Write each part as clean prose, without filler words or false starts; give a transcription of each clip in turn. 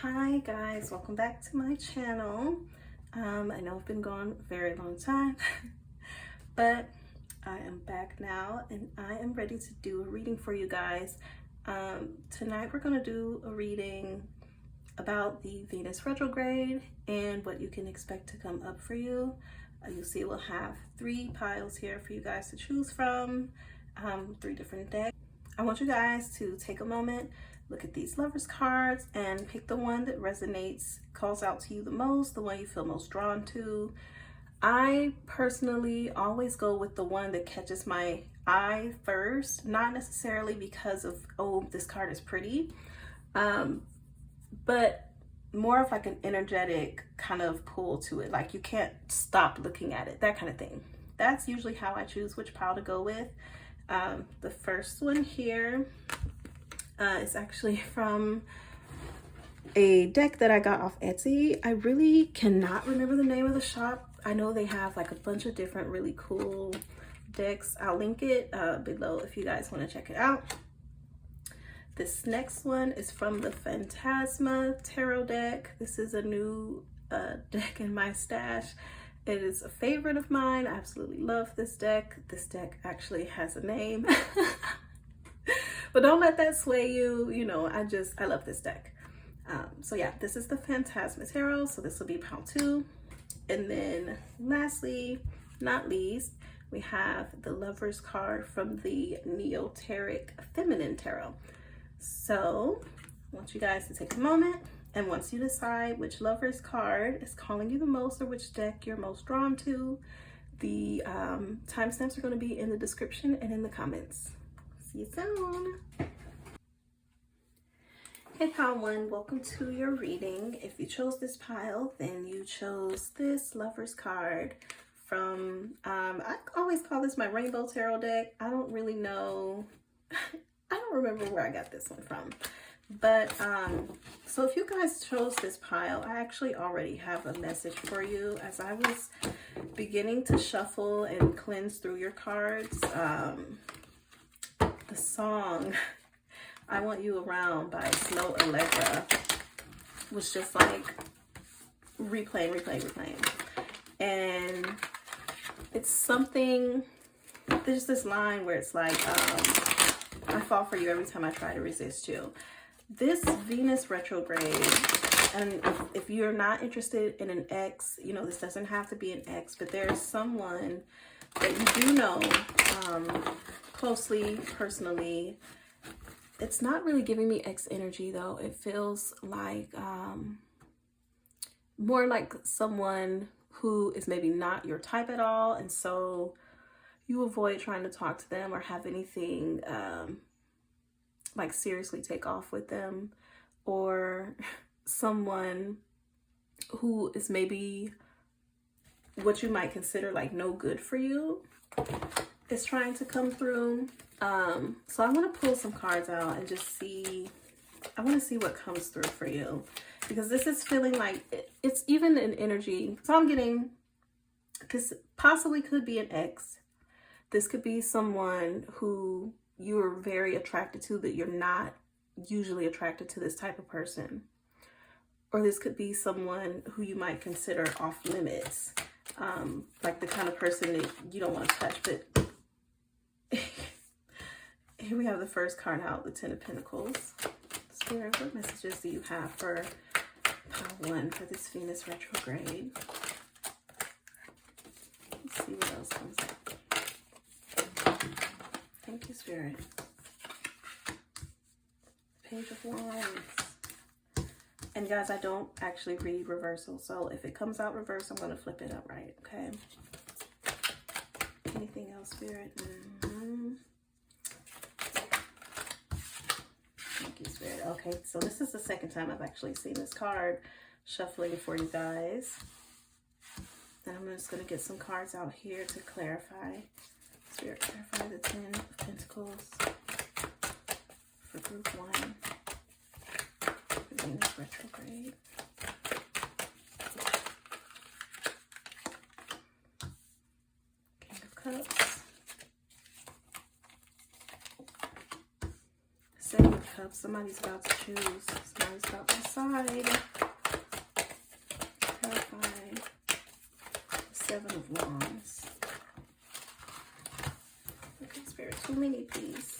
Hi guys, welcome back to my channel. I know I've been gone a very long time, but I am back now and I am ready to do a reading for you guys. Tonight we're going to do a reading about the Venus retrograde and what you can expect to come up for you. You'll see we'll have 3 piles here for you guys to choose from, 3 different decks. I want you guys to take a moment, look at these lovers cards and pick the one that resonates, calls out to you the most, the one you feel most drawn to. I personally always go with the one that catches my eye first, not necessarily because of, oh, this card is pretty, but more of like an energetic kind of pull to it. Like you can't stop looking at it, that kind of thing. That's usually how I choose which pile to go with. The first one here is actually from a deck that I got off Etsy. I really cannot remember the name of the shop. I know they have like a bunch of different really cool decks. I'll link it below if you guys want to check it out. This next one is from the Phantasma Tarot deck. This is a new deck in my stash. It is a favorite of mine. I absolutely love this deck. This deck actually has a name. But don't let that sway you. You know, I love this deck. So yeah, this is the Phantasma Tarot. So this will be pile 2. And then lastly, not least, we have the Lover's card from the Neoteric Feminine Tarot. So I want you guys to take a moment, and once you decide which Lover's card is calling you the most or which deck you're most drawn to, the timestamps are going to be in the description and in the comments. See you soon. Hey pile 1, welcome to your reading. If you chose this pile, then you chose this Lover's card from, I always call this my Rainbow Tarot deck. I don't really know. I don't remember where I got this one from. But so if you guys chose this pile, I actually already have a message for you. As I was beginning to shuffle and cleanse through your cards, the song I Want You Around by Slow Allegra was just like replaying. And it's something, there's this line where it's like, I fall for you every time I try to resist you. This Venus retrograde, and if you're not interested in an ex, you know, this doesn't have to be an ex, but there's someone that you do know closely, personally. It's not really giving me ex energy though. It feels like more like someone who is maybe not your type at all, and so you avoid trying to talk to them or have anything like seriously take off with them, or someone who is maybe what you might consider like no good for you is trying to come through. So I want to pull some cards out and just see, I want to see what comes through for you, because this is feeling like it's even an energy. So I'm getting, this possibly could be an ex. This could be someone who you're very attracted to, that you're not usually attracted to this type of person. Or this could be someone who you might consider off limits, like the kind of person that you don't want to touch. But here we have the first card out, the 10 of Pentacles. Spirit, what messages do you have for pile 1 for this Venus retrograde? Let's see what else comes up. Thank you, Spirit. Page of Wands. And guys, I don't actually read reversal, so if it comes out reverse, I'm going to flip it upright, okay? Anything else, Spirit? Thank you, Spirit. Okay, so this is the second time I've actually seen this card shuffling for you guys. And I'm just going to get some cards out here to clarify. Spirit, clarify the 10 of Pentacles for group 1, for Venus retrograde. King of Cups, 7 of Cups. Somebody's about to choose. Somebody's about to decide. Clarify. Seven of Wands. Okay, Spirit, too many, please.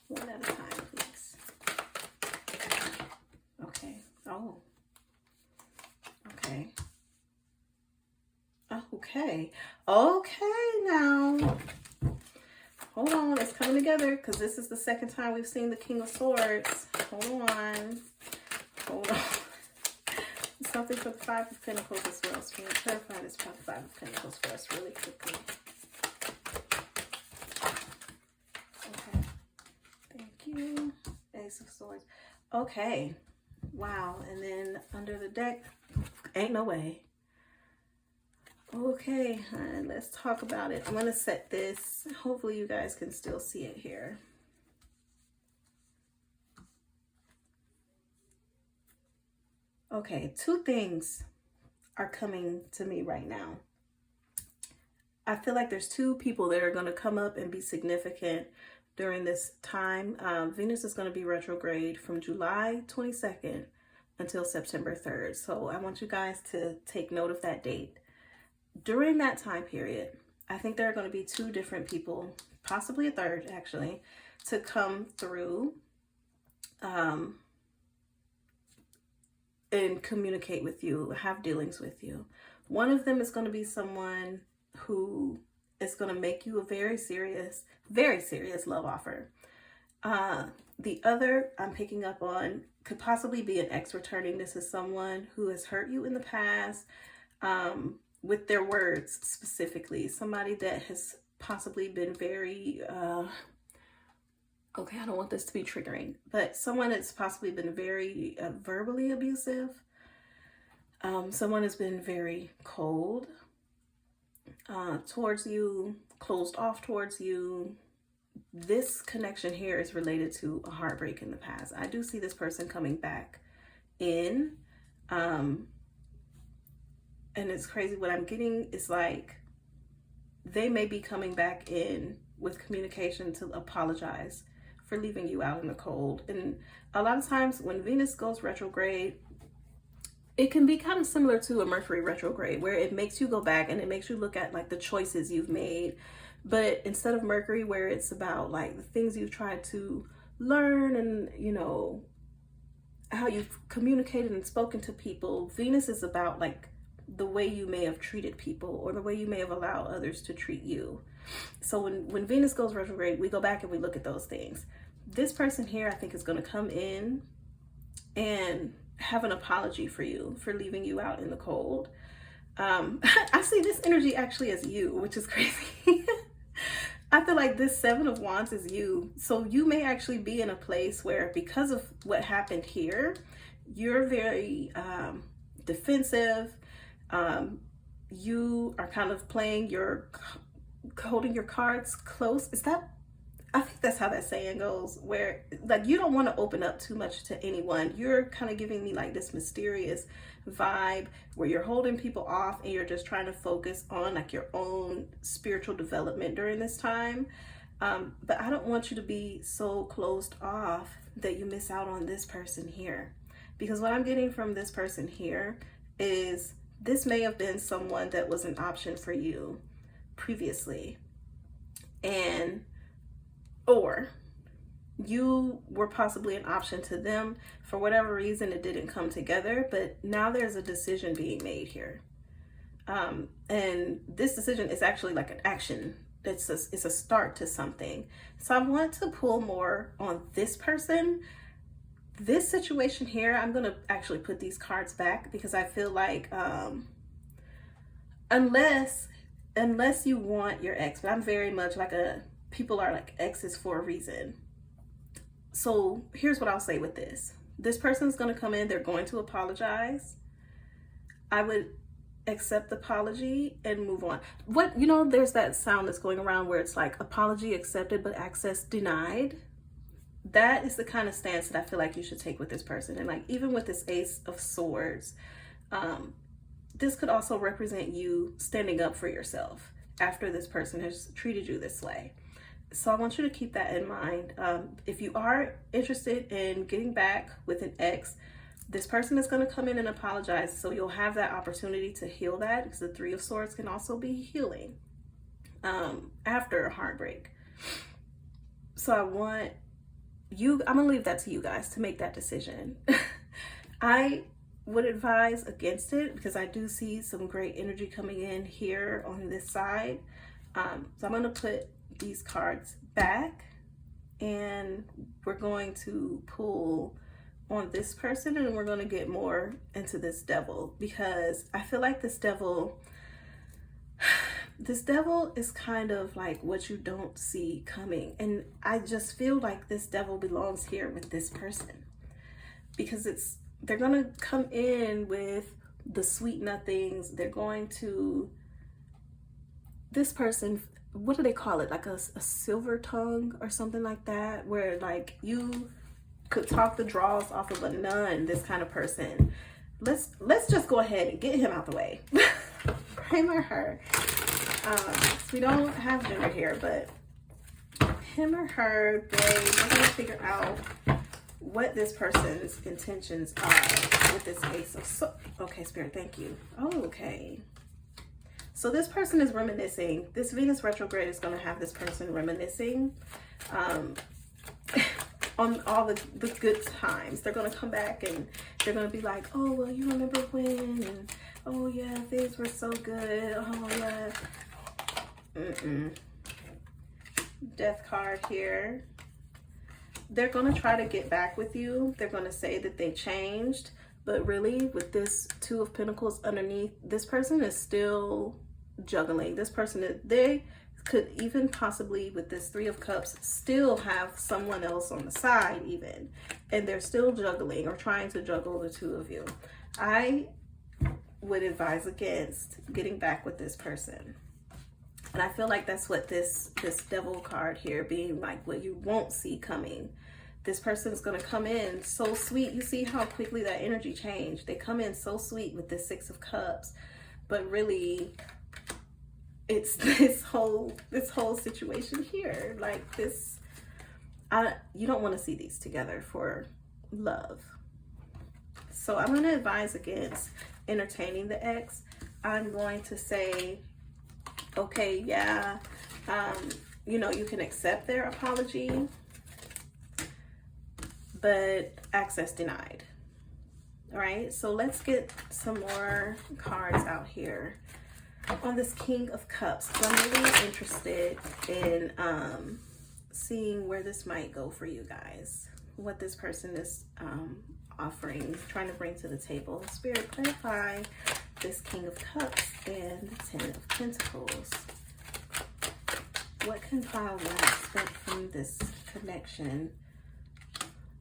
One at a time, please. Okay. Oh. Okay. Okay. Okay, now. Hold on, it's coming together because this is the second time we've seen the King of Swords. Hold on. Hold on. Something for the Five of Pentacles as well. So we're going to clarify this for the Five of Pentacles for us really quickly. Okay. Thank you. Ace of Swords. Okay. Wow. And then under the deck, ain't no way. Okay, let's talk about it. I'm going to set this. Hopefully you guys can still see it here. Okay, two things are coming to me right now. I feel like there's two people that are going to come up and be significant during this time. Venus is going to be retrograde from July 22nd until September 3rd. So I want you guys to take note of that date. During that time period, I think there are going to be two different people, possibly a third actually, to come through and communicate with you, have dealings with you. One of them is going to be someone who is going to make you a very serious love offer. The other I'm picking up on could possibly be an ex returning. This is someone who has hurt you in the past, with their words specifically. Somebody that has possibly been very, okay, I don't want this to be triggering, but someone that's possibly been very verbally abusive. Someone has been very cold towards you, closed off towards you. This connection here is related to a heartbreak in the past. I do see this person coming back in, and it's crazy. What I'm getting is like, they may be coming back in with communication to apologize for leaving you out in the cold. And a lot of times when Venus goes retrograde, it can be kind of similar to a Mercury retrograde, where it makes you go back and it makes you look at like the choices you've made. But instead of Mercury, where it's about like the things you've tried to learn and, you know, how you've communicated and spoken to people, Venus is about like the way you may have treated people or the way you may have allowed others to treat you. So when Venus goes retrograde, we go back and we look at those things. This person here, I think, is going to come in and have an apology for you for leaving you out in the cold. I see this energy actually as you, which is crazy. I feel like this Seven of Wands is you. So you may actually be in a place where, because of what happened here, you're very defensive. You are kind of holding your cards close. I think that's how that saying goes, where like you don't want to open up too much to anyone. You're kind of giving me like this mysterious vibe where you're holding people off and you're just trying to focus on like your own spiritual development during this time. But I don't want you to be so closed off that you miss out on this person here. Because what I'm getting from this person here is this may have been someone that was an option for you previously, or you were possibly an option to them. For whatever reason, it didn't come together, but now there's a decision being made here. And this decision is actually like an action. It's a start to something. So I want to pull more on this person. This situation here, I'm going to actually put these cards back because I feel like unless you want your ex, but I'm very much like people are like exes for a reason. So here's what I'll say with this. This person's going to come in, they're going to apologize. I would accept the apology and move on. There's that sound that's going around where it's like apology accepted, but access denied. That is the kind of stance that I feel like you should take with this person. And like, even with this Ace of Swords, this could also represent you standing up for yourself after this person has treated you this way. So I want you to keep that in mind. If you are interested in getting back with an ex, this person is going to come in and apologize. So you'll have that opportunity to heal that, because the Three of Swords can also be healing after a heartbreak. So I'm going to leave that to you guys to make that decision. I would advise against it, because I do see some great energy coming in here on this side. So I'm going to put these cards back, and we're going to pull on this person, and we're going to get more into this devil, because I feel like this devil is kind of like what you don't see coming. And I just feel like this devil belongs here with this person, because they're going to come in with the sweet nothings. They're going to, this person, what do they call it? Like a silver tongue or something like that, where like you could talk the draws off of a nun, this kind of person. Let's just go ahead and get him out the way. Him or her. We don't have gender here, but him or her, we're gonna figure out what this person's intentions are with this Ace of okay, Spirit, thank you. Oh, okay. So this person is reminiscing. This Venus retrograde is going to have this person reminiscing on all the good times. They're going to come back and they're going to be like, oh, well, you remember when? And oh, yeah, things were so good. Oh, yeah. Death card here. They're going to try to get back with you. They're going to say that they changed. But really, with this Two of Pentacles underneath, this person is still juggling. This person, they could even possibly, with this Three of Cups, still have someone else on the side even. And they're still juggling or trying to juggle the two of you. I would advise against getting back with this person. And I feel like that's what this Devil card here, being like what you won't see coming. This person is going to come in so sweet. You see how quickly that energy changed. They come in so sweet with this Six of Cups, but really it's this whole situation here. Like this, you don't want to see these together for love. So I'm going to advise against entertaining the ex. I'm going to say, okay, yeah, you know, you can accept their apology, but access denied. All right, so let's get some more cards out here on this King of Cups. So I'm really interested in seeing where this might go for you guys, what this person is offering, trying to bring to the table. Spirit, clarify this King of Cups and the Ten of Pentacles. What can pile one expect from this connection?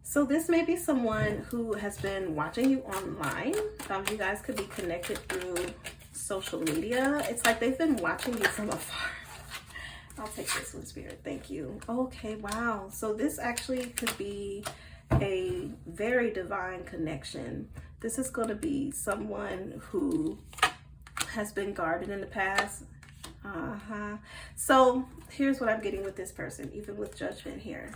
So this may be someone who has been watching you online. You guys could be connected through social media. It's like they've been watching you from afar. I'll take this one, Spirit. Thank you. Okay, wow. So this actually could be a very divine connection. This is going to be someone who has been guarded in the past. So here's what I'm getting with this person, even with Judgment here.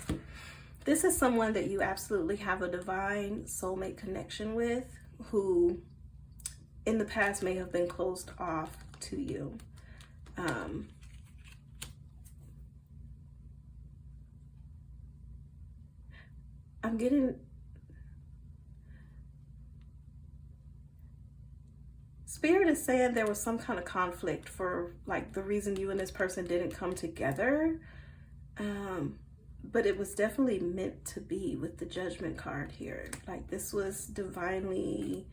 This is someone that you absolutely have a divine soulmate connection with, who in the past may have been closed off to you. I'm getting, Spirit is saying there was some kind of conflict for like the reason you and this person didn't come together. But it was definitely meant to be with the Judgment card here. Like this was divinely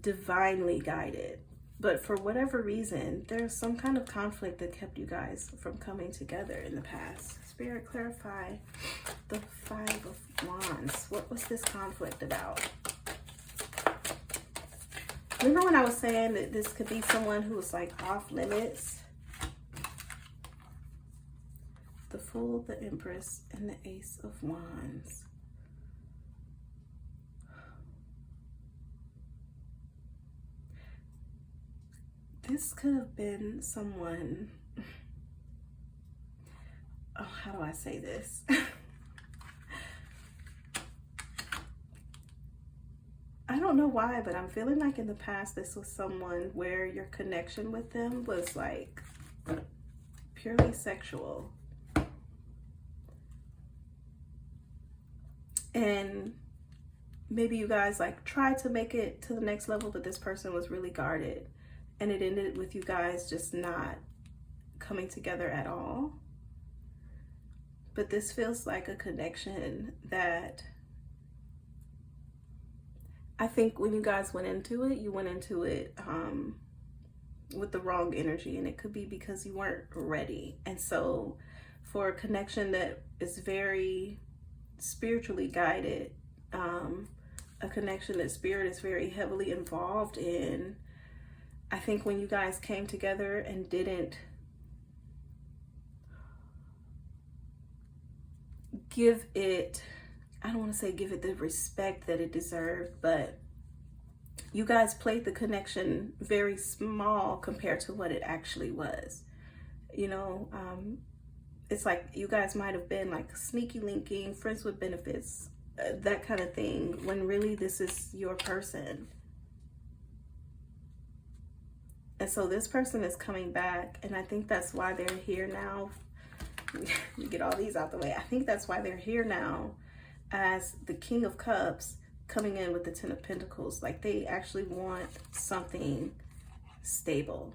guided. But for whatever reason, there's some kind of conflict that kept you guys from coming together in the past. Spirit, clarify the Five of Wands. What was this conflict about? Remember when I was saying that this could be someone who was like off limits? The Fool, the Empress, and the Ace of Wands. This could have been someone. Oh how do I say this? I don't know why, but I'm feeling like in the past this was someone where your connection with them was like purely sexual. And maybe you guys like tried to make it to the next level, but this person was really guarded. And it ended with you guys just not coming together at all. But this feels like a connection that I think when you guys went into it, you went into it with the wrong energy. And it could be because you weren't ready. And so for a connection that is very spiritually guided, a connection that spirit is very heavily involved in, I think when you guys came together and didn't give it, I don't want to say give it the respect that it deserved, but you guys played the connection very small compared to what it actually was. You know, it's like you guys might have been like sneaky linking, friends with benefits, that kind of thing, when really this is your person. And so this person is coming back, and I think that's why they're here now. We get all these out the way. I think that's why they're here now as the King of Cups coming in with the Ten of Pentacles. Like they actually want something stable.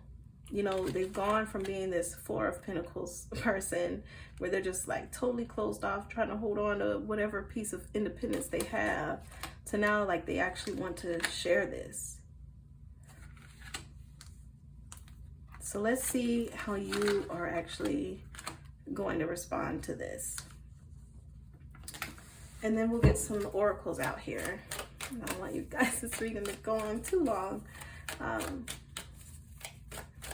You know, they've gone from being this Four of Pentacles person where they're just like totally closed off, trying to hold on to whatever piece of independence they have, to now like they actually want to share this. So let's see how you are actually going to respond to this. And then we'll get some oracles out here. I don't want you guys to read them to go on too long.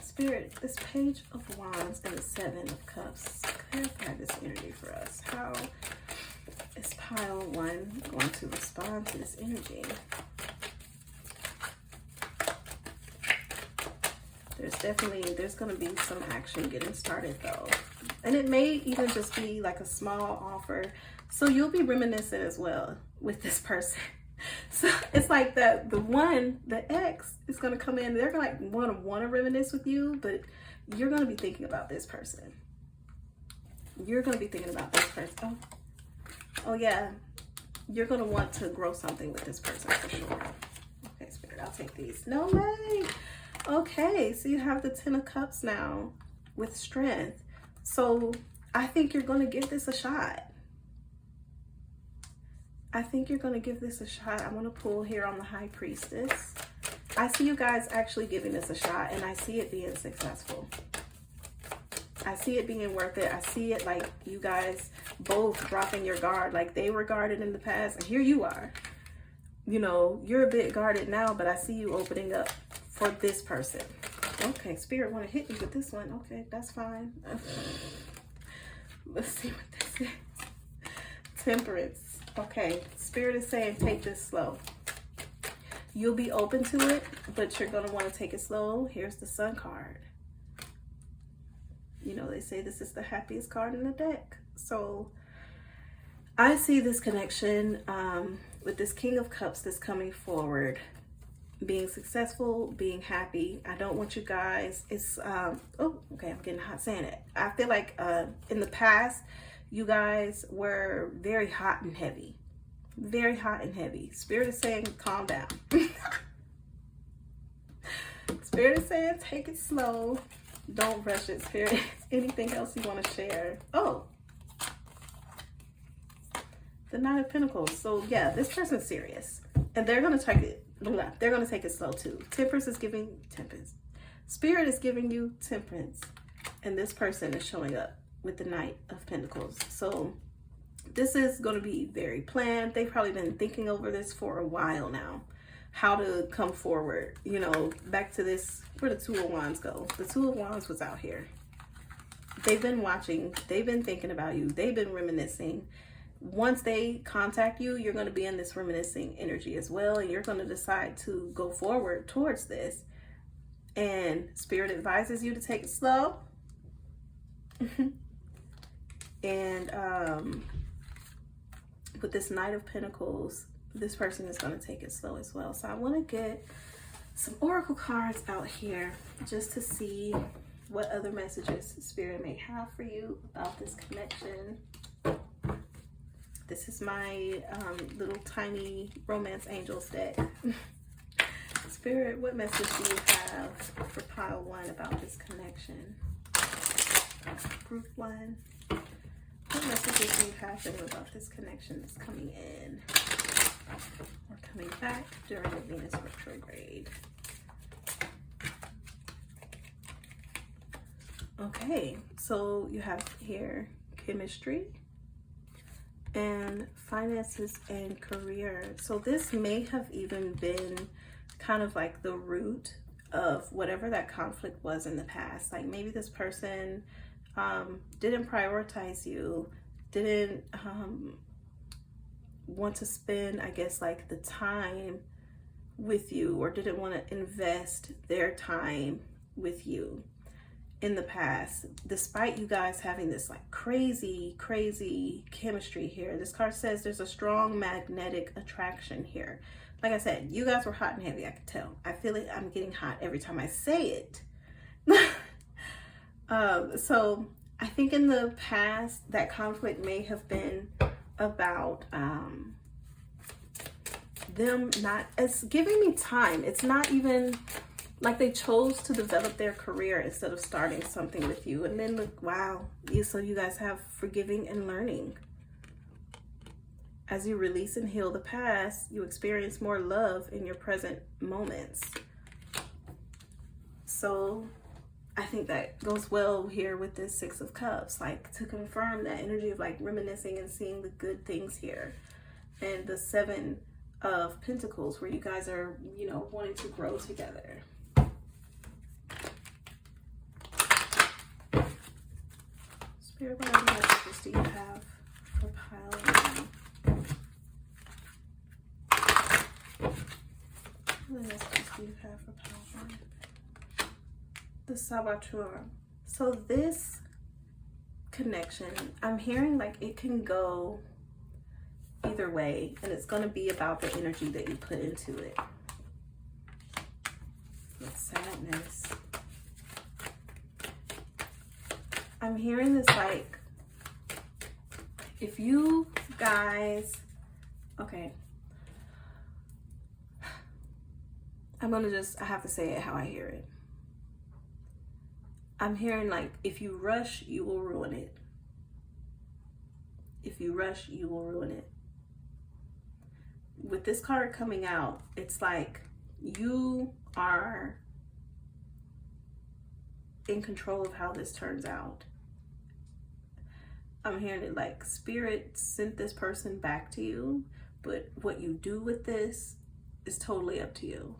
Spirit, this Page of Wands and the Seven of Cups, clarify this energy for us. How is pile one going to respond to this energy? There's going to be some action getting started though. And it may even just be like a small offer. So you'll be reminiscent as well with this person. So it's like that the ex is going to come in. They're going to like want to reminisce with you, but you're going to be thinking about this person. You're going to be thinking about this person. Oh yeah. You're going to want to grow something with this person for sure. Okay, Spirit, I'll take these. No way. Okay, so you have the Ten of Cups now with strength. So I think you're going to give this a shot. I think you're going to give this a shot. I want to pull here on the High Priestess. I see you guys actually giving this a shot, and I see it being successful. I see it being worth it. I see it like you guys both dropping your guard. Like they were guarded in the past, and here you are. You know, you're a bit guarded now, but I see you opening up for this person. Okay, Spirit want to hit me with this one. Okay, that's fine. Let's see what this is. Temperance. Okay, Spirit is saying take this slow. You'll be open to it, but you're going to want to take it slow. Here's the Sun card. You know, they say this is the happiest card in the deck. So I see this connection with this King of Cups that's coming forward, being successful, being happy. I don't want you guys, it's, oh, okay, I'm getting hot saying it. I feel like in the past, you guys were very hot and heavy. Very hot and heavy. Spirit is saying, calm down. Spirit is saying, take it slow. Don't rush it, Spirit. Anything else you want to share? Oh. The Nine of Pentacles. So yeah, this person's serious. And they're going to take it. They're going to take it slow too. Temperance is giving temperance. Spirit is giving you temperance. And this person is showing up with the Knight of Pentacles. So this is going to be very planned. They've probably been thinking over this for a while now, how to come forward. You know, back to this, where the Two of Wands go. The Two of Wands was out here. They've been watching. They've been thinking about you. They've been reminiscing. Once they contact you, you're going to be in this reminiscing energy as well. And you're going to decide to go forward towards this. And Spirit advises you to take it slow. And with this Knight of Pentacles, this person is going to take it slow as well. So I want to get some oracle cards out here just to see what other messages Spirit may have for you about this connection. This is my little tiny romance angels deck. Spirit, what message do you have for pile 1 about this connection? Group 1. What messages do you have for them about this connection that's coming in or coming back during the Venus retrograde? Okay, so you have here chemistry and finances and career. So this may have even been kind of like the root of whatever that conflict was in the past. Like maybe this person didn't prioritize you, didn't want to spend, I guess, like the time with you, or didn't want to invest their time with you in the past, despite you guys having this like crazy chemistry here. This card says there's a strong magnetic attraction here. Like I said, you guys were hot and heavy, I could tell. I feel it, I'm getting hot every time I say it. So I think in the past that conflict may have been about them not as giving me time. It's not even like they chose to develop their career instead of starting something with you. And then look, wow, so you guys have forgiving and learning. As you release and heal the past, you experience more love in your present moments. So I think that goes well here with this 6 of Cups, like to confirm that energy of like reminiscing and seeing the good things here. And the 7 of Pentacles, where you guys are, you know, wanting to grow together. Spirit, what other messages do you have for pile 1? What other messages do you have for pile 1? The Saboteur. So this connection, I'm hearing like it can go either way, and it's going to be about the energy that you put into it. With sadness, I'm hearing this like, if you guys, okay, I'm gonna just, I have to say it how I hear it. I'm hearing like, if you rush, you will ruin it. If you rush, you will ruin it. With this card coming out, it's like you are in control of how this turns out. I'm hearing it like Spirit sent this person back to you, but what you do with this is totally up to you.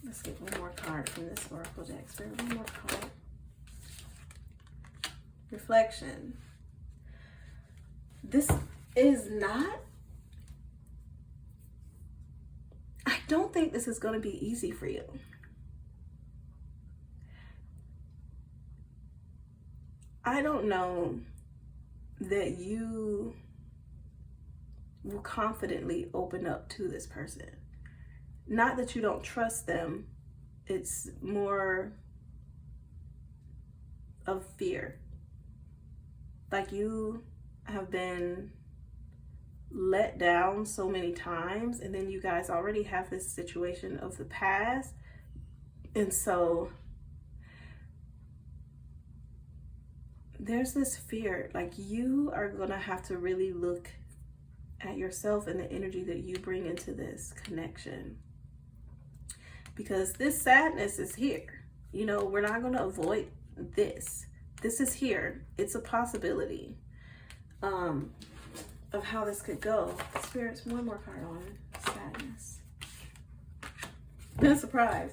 Let's get one more card from this oracle deck. Spirit, one more card. Reflection. This is not, I don't think this is going to be easy for you. I don't know that you will confidently open up to this person. Not that you don't trust them, it's more of fear. Like you have been let down so many times, and then you guys already have this situation of the past, and so there's this fear, like you are gonna have to really look at yourself and the energy that you bring into this connection, because this sadness is here. You know, we're not gonna avoid this. This is here. It's a possibility of how this could go. Spirits, one more card on sadness. Been a surprise.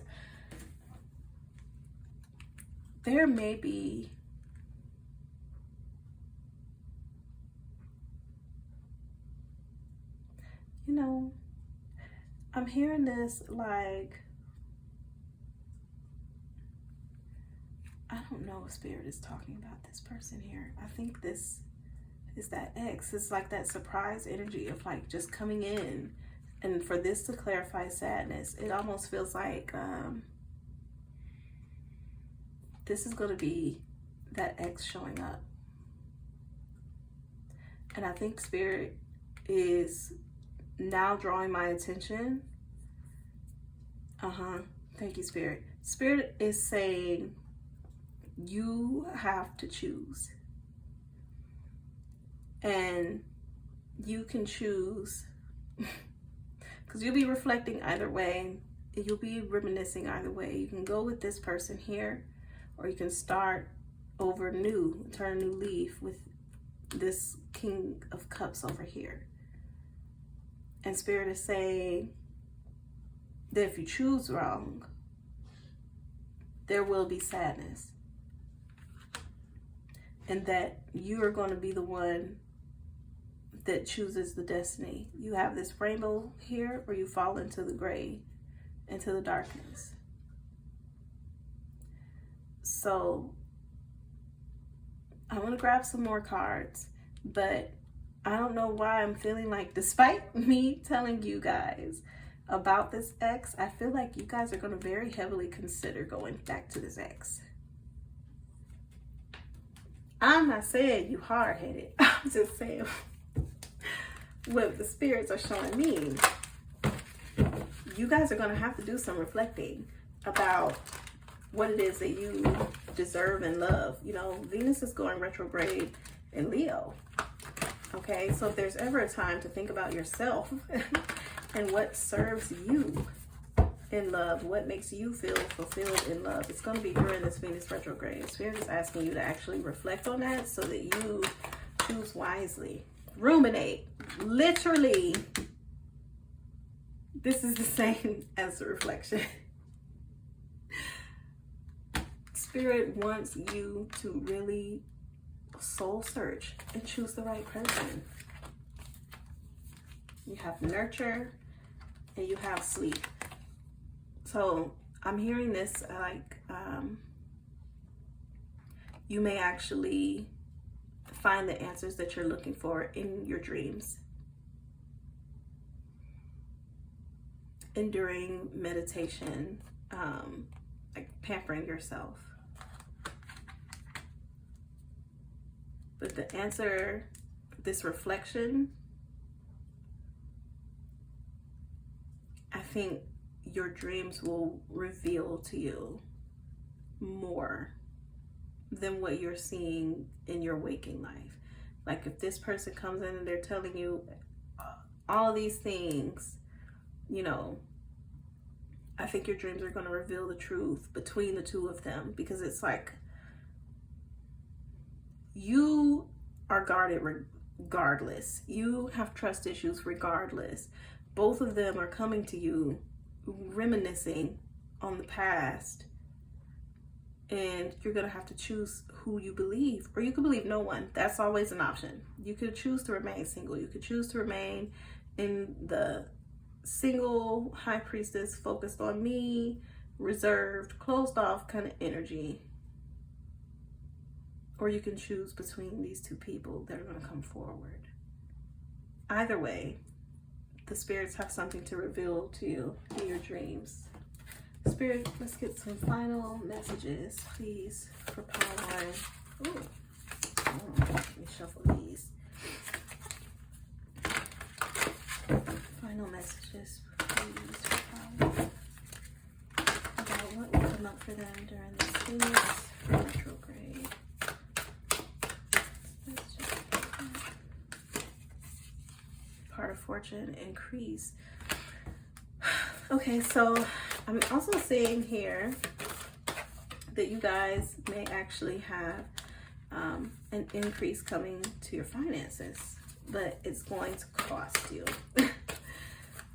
There may be you know, I'm hearing this like, I don't know if Spirit is talking about this person here. I think this is that ex. It's like that surprise energy of like just coming in. And for this to clarify sadness, it almost feels like this is going to be that ex showing up. And I think Spirit is now drawing my attention. Thank you, Spirit. Spirit is saying you have to choose. And you can choose, because you'll be reflecting either way. You'll be reminiscing either way. You can go with this person here, or you can start over new, turn a new leaf with this King of Cups over here. And Spirit is saying that if you choose wrong, there will be sadness. And that you are going to be the one that chooses the destiny. You have this rainbow here, or you fall into the gray, into the darkness. So I'm going to grab some more cards, but I don't know why I'm feeling like, despite me telling you guys about this ex, I feel like you guys are going to very heavily consider going back to this ex. I'm not saying you hard-headed. I'm just saying what the spirits are showing me. You guys are going to have to do some reflecting about what it is that you deserve and love. You know, Venus is going retrograde in Leo. Okay, so if there's ever a time to think about yourself and what serves you in love, what makes you feel fulfilled in love, it's going to be during this Venus retrograde. Spirit is asking you to actually reflect on that so that you choose wisely. Ruminate. Literally, this is the same as the reflection. Spirit wants you to really soul search and choose the right person. You have nurture and you have sleep. So I'm hearing this like you may actually find the answers that you're looking for in your dreams and during meditation, like pampering yourself. But the answer, this reflection, I think your dreams will reveal to you more than what you're seeing in your waking life. Like if this person comes in and they're telling you all of these things, you know, I think your dreams are going to reveal the truth between the two of them, because it's like you are guarded regardless. You have trust issues regardless. Both of them are coming to you reminiscing on the past, and you're gonna have to choose who you believe, or you could believe no one. That's always an option. You could choose to remain single. You could choose to remain in the single high priestess, focused on me, reserved, closed off kind of energy, or you can choose between these two people that are going to come forward. Either way, the spirits have something to reveal to you in your dreams. Spirit, let's get some final messages, please, for power. Ooh. Let me shuffle these. Final messages, please, for power. About what will come up for them during this Venus retrograde. Let's just part of fortune increase. Okay, so I'm also seeing here that you guys may actually have an increase coming to your finances, but it's going to cost you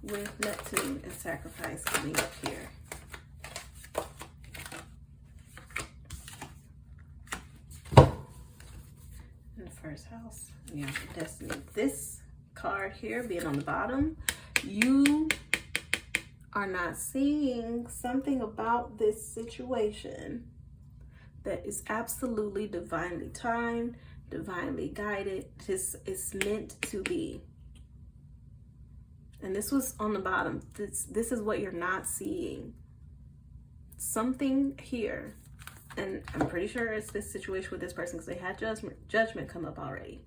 with Neptune and sacrifice coming up here. In the first house, you have destiny. This card here being on the bottom, you are not seeing something about this situation that is absolutely divinely timed, divinely guided. It's meant to be. And this was on the bottom. This is what you're not seeing. Something here, and I'm pretty sure it's this situation with this person because they had judgment come up already.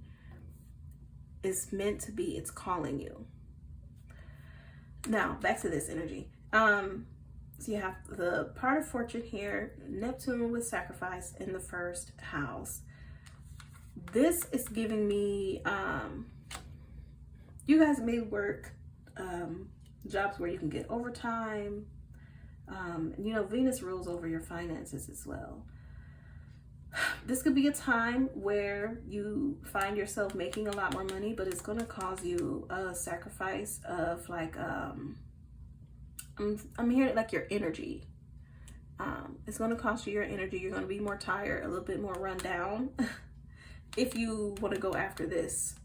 It's meant to be. It's calling you. Now, back to this energy. So you have the part of fortune here, Neptune with sacrifice in the first house. This is giving me, you guys may work jobs where you can get overtime. You know, Venus rules over your finances as well. This could be a time where you find yourself making a lot more money, but it's going to cause you a sacrifice of like, I'm hearing like your energy. It's going to cost you your energy. You're going to be more tired, a little bit more run down if you want to go after this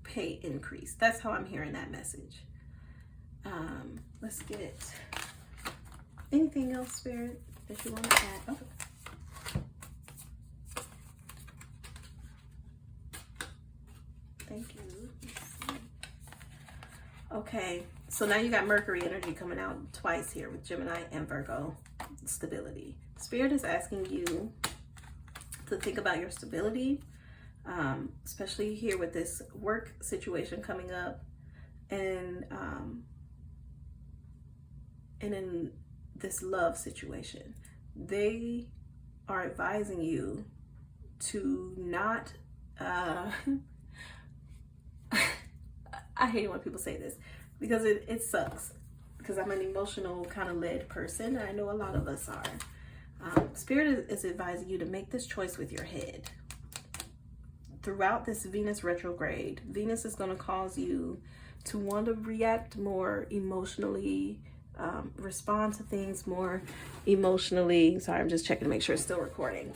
pay increase. That's how I'm hearing that message. Let's get anything else, Spirit, that you want to add. Okay. Thank you. Okay, so now you got Mercury energy coming out twice here with Gemini and Virgo. Stability. Spirit is asking you to think about your stability, especially here with this work situation coming up, and in this love situation. They are advising you to not I hate when people say this because it sucks, because I'm an emotional kind of led person. I know a lot of us are. Spirit is advising you to make this choice with your head. Throughout this Venus retrograde, Venus is going to cause you to want to react more emotionally, respond to things more emotionally. Sorry, I'm just checking to make sure it's still recording.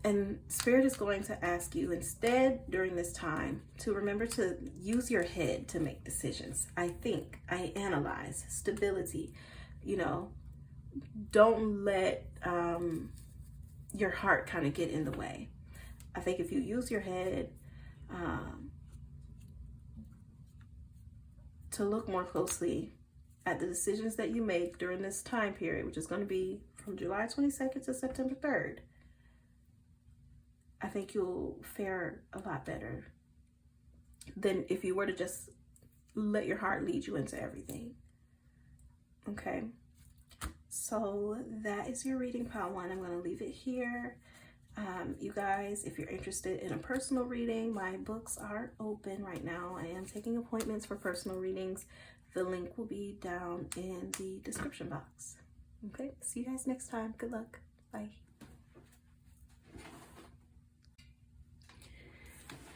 And Spirit is going to ask you instead during this time to remember to use your head to make decisions. I think, I analyze, stability, you know, don't let your heart kind of get in the way. I think if you use your head to look more closely at the decisions that you make during this time period, which is going to be from July 22nd to September 3rd, I think you'll fare a lot better than if you were to just let your heart lead you into everything. Okay, so that is your reading, pile one. I'm going to leave it here. You guys, if you're interested in a personal reading, my books are open right now. I am taking appointments for personal readings. The link will be down in the description box. Okay, see you guys next time. Good luck. Bye.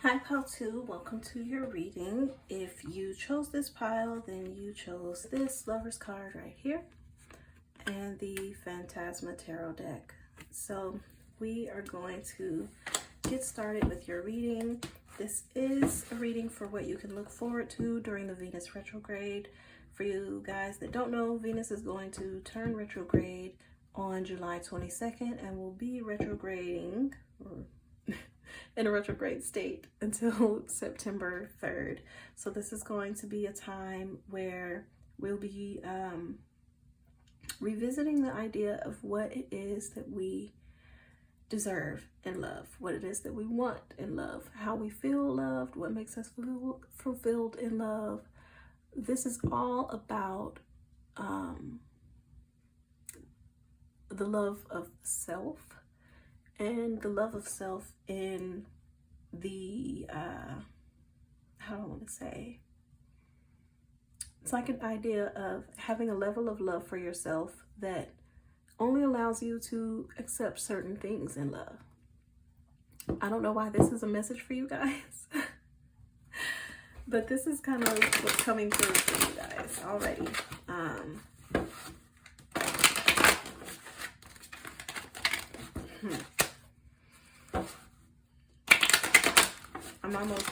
Hi, pile 2. Welcome to your reading. If you chose this pile, then you chose this Lover's card right here and the Phantasma Tarot deck. So we are going to get started with your reading. This is a reading for what you can look forward to during the Venus retrograde. For you guys that don't know, Venus is going to turn retrograde on July 22nd and will be retrograding in a retrograde state until September 3rd. So this is going to be a time where we'll be revisiting the idea of what it is that we deserve in love, what it is that we want in love, how we feel loved, what makes us feel fulfilled in love. This is all about the love of self, and the love of self in the how do I want to say, it's like an idea of having a level of love for yourself that only allows you to accept certain things in love. I don't know why this is a message for you guys, but this is kind of what's coming through for you guys already.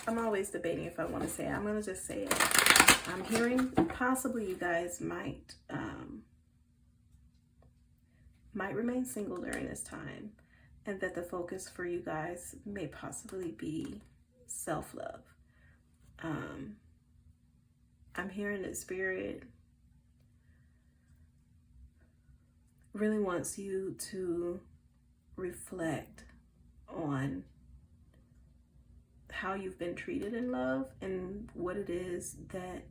I'm always debating if I want to say it. I'm going to just say it. I'm hearing possibly you guys might might remain single during this time, and that the focus for you guys may possibly be self-love. I'm hearing that Spirit really wants you to reflect on how you've been treated in love and what it is that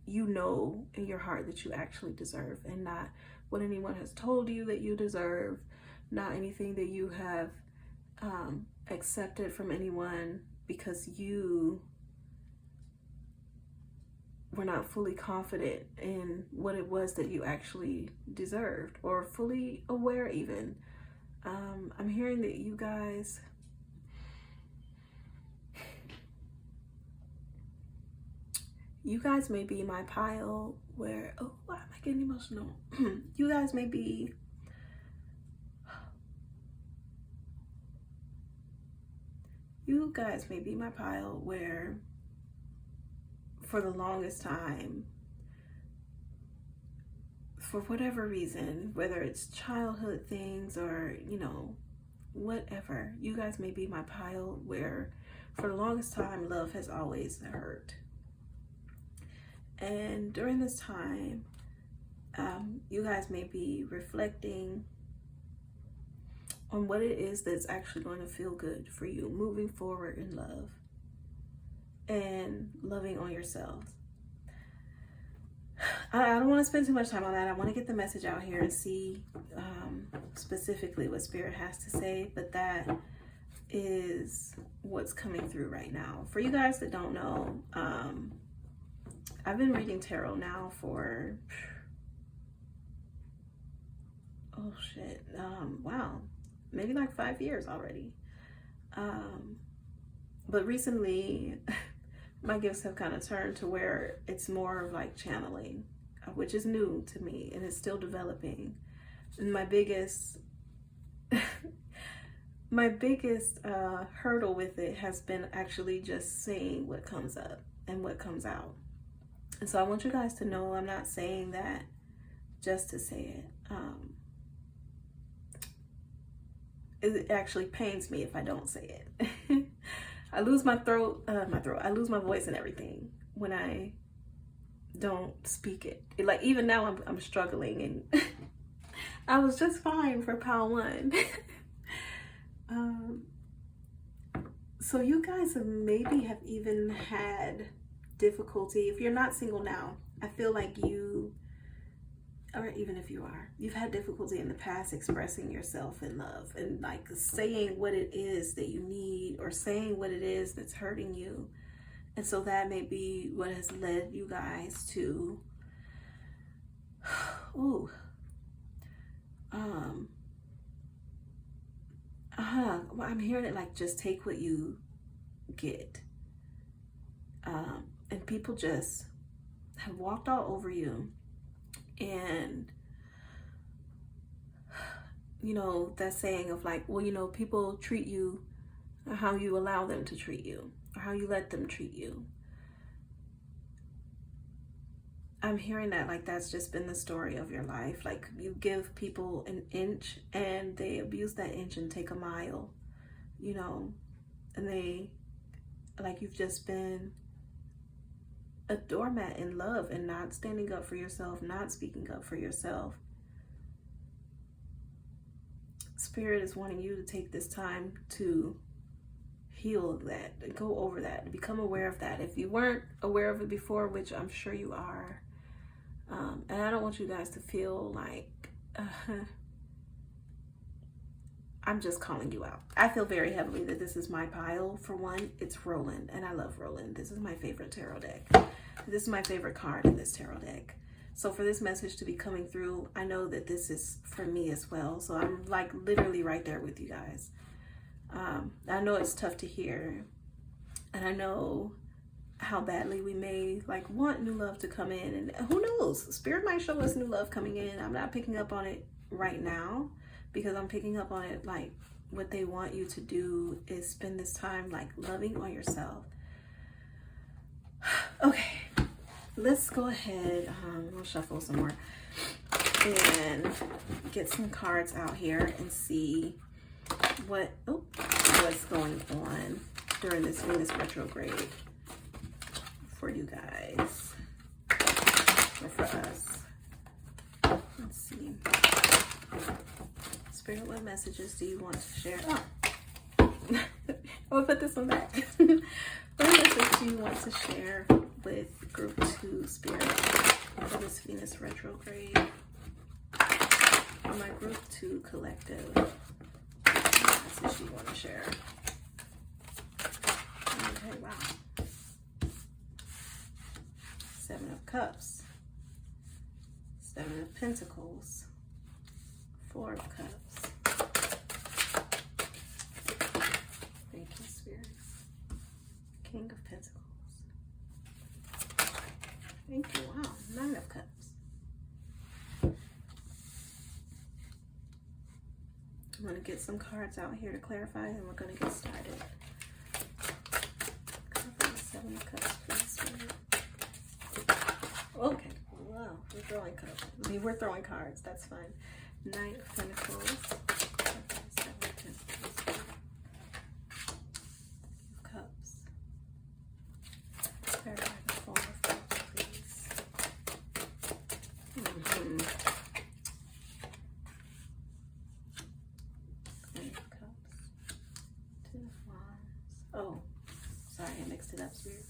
you know in your heart that you actually deserve, and not what anyone has told you that you deserve, not anything that you have accepted from anyone because you were not fully confident in what it was that you actually deserved, or fully aware even. I'm hearing that you guys may be my pile where, oh, why am I getting emotional? You guys may be my pile where for the longest time, for whatever reason, whether it's childhood things or, you know, whatever, you guys may be my pile where for the longest time love has always hurt. And during this time, you guys may be reflecting on what it is that's actually going to feel good for you moving forward in love and loving on yourselves. I don't want to spend too much time on that. I want to get the message out here and see specifically what Spirit has to say, but that is what's coming through right now. For you guys that don't know, I've been reading tarot now for, oh shit, wow, maybe like 5 years already. But recently, my gifts have kind of turned to where it's more of like channeling, which is new to me and it's still developing. And my biggest hurdle with it has been actually just saying what comes up and what comes out. And so I want you guys to know I'm not saying that just to say it. It actually pains me if I don't say it. I lose my I lose my voice and everything when I don't speak it. Like even now I'm struggling, and I was just fine for pile 1. So you guys maybe have even had difficulty. If you're not single now, I feel like you, or even if you are, you've had difficulty in the past expressing yourself in love and like saying what it is that you need or saying what it is that's hurting you. And so that may be what has led you guys to, well, I'm hearing it like just take what you get. And people just have walked all over you. And, you know, that saying of like, well, you know, people treat you how you allow them to treat you, or how you let them treat you. I'm hearing that like that's just been the story of your life. Like you give people an inch and they abuse that inch and take a mile, you know, and they, like you've just been a doormat in love and not standing up for yourself, not speaking up for yourself. Spirit is wanting you to take this time to heal that, go over that, become aware of that. If you weren't aware of it before, which I'm sure you are, and I don't want you guys to feel like I'm just calling you out. I feel very heavily that this is my pile. For one, it's Roland, and I love Roland. This is my favorite tarot deck. This is my favorite card in this tarot deck. So for this message to be coming through, I know that this is for me as well. So I'm like literally right there with you guys. I know it's tough to hear, and I know how badly we may like want new love to come in, and who knows, Spirit might show us new love coming in. I'm not picking up on it right now, because I'm picking up on it like what they want you to do is spend this time like loving on yourself. Okay, let's go ahead. We'll shuffle some more. and get some cards out here and see what's going on during this Venus retrograde for you guys, or for us. Let's see. Spirit, what messages do you want to share? Oh. I'm gonna put this one back. What message do you want to share with group 2 Spirit for this Venus retrograde? For my group 2 collective, what message do you want to share? Okay, wow. 7 of Cups, 7 of Pentacles, 4 of Cups. Thank you, Spirit. King of Pentacles. Thank you. Wow. 9 of Cups. I'm going to get some cards out here to clarify, and we're going to get started. Clarify the 7 of Cups, please, Spirit. Okay. Wow. We're throwing cups. I mean, we're throwing cards. That's fine. 9 of Pentacles. 7 of Pentacles. Cups. Clarify the 4 of Cups, please. Queen of Cups. 2 of Wands. Oh, sorry, I mixed it up, Spirit.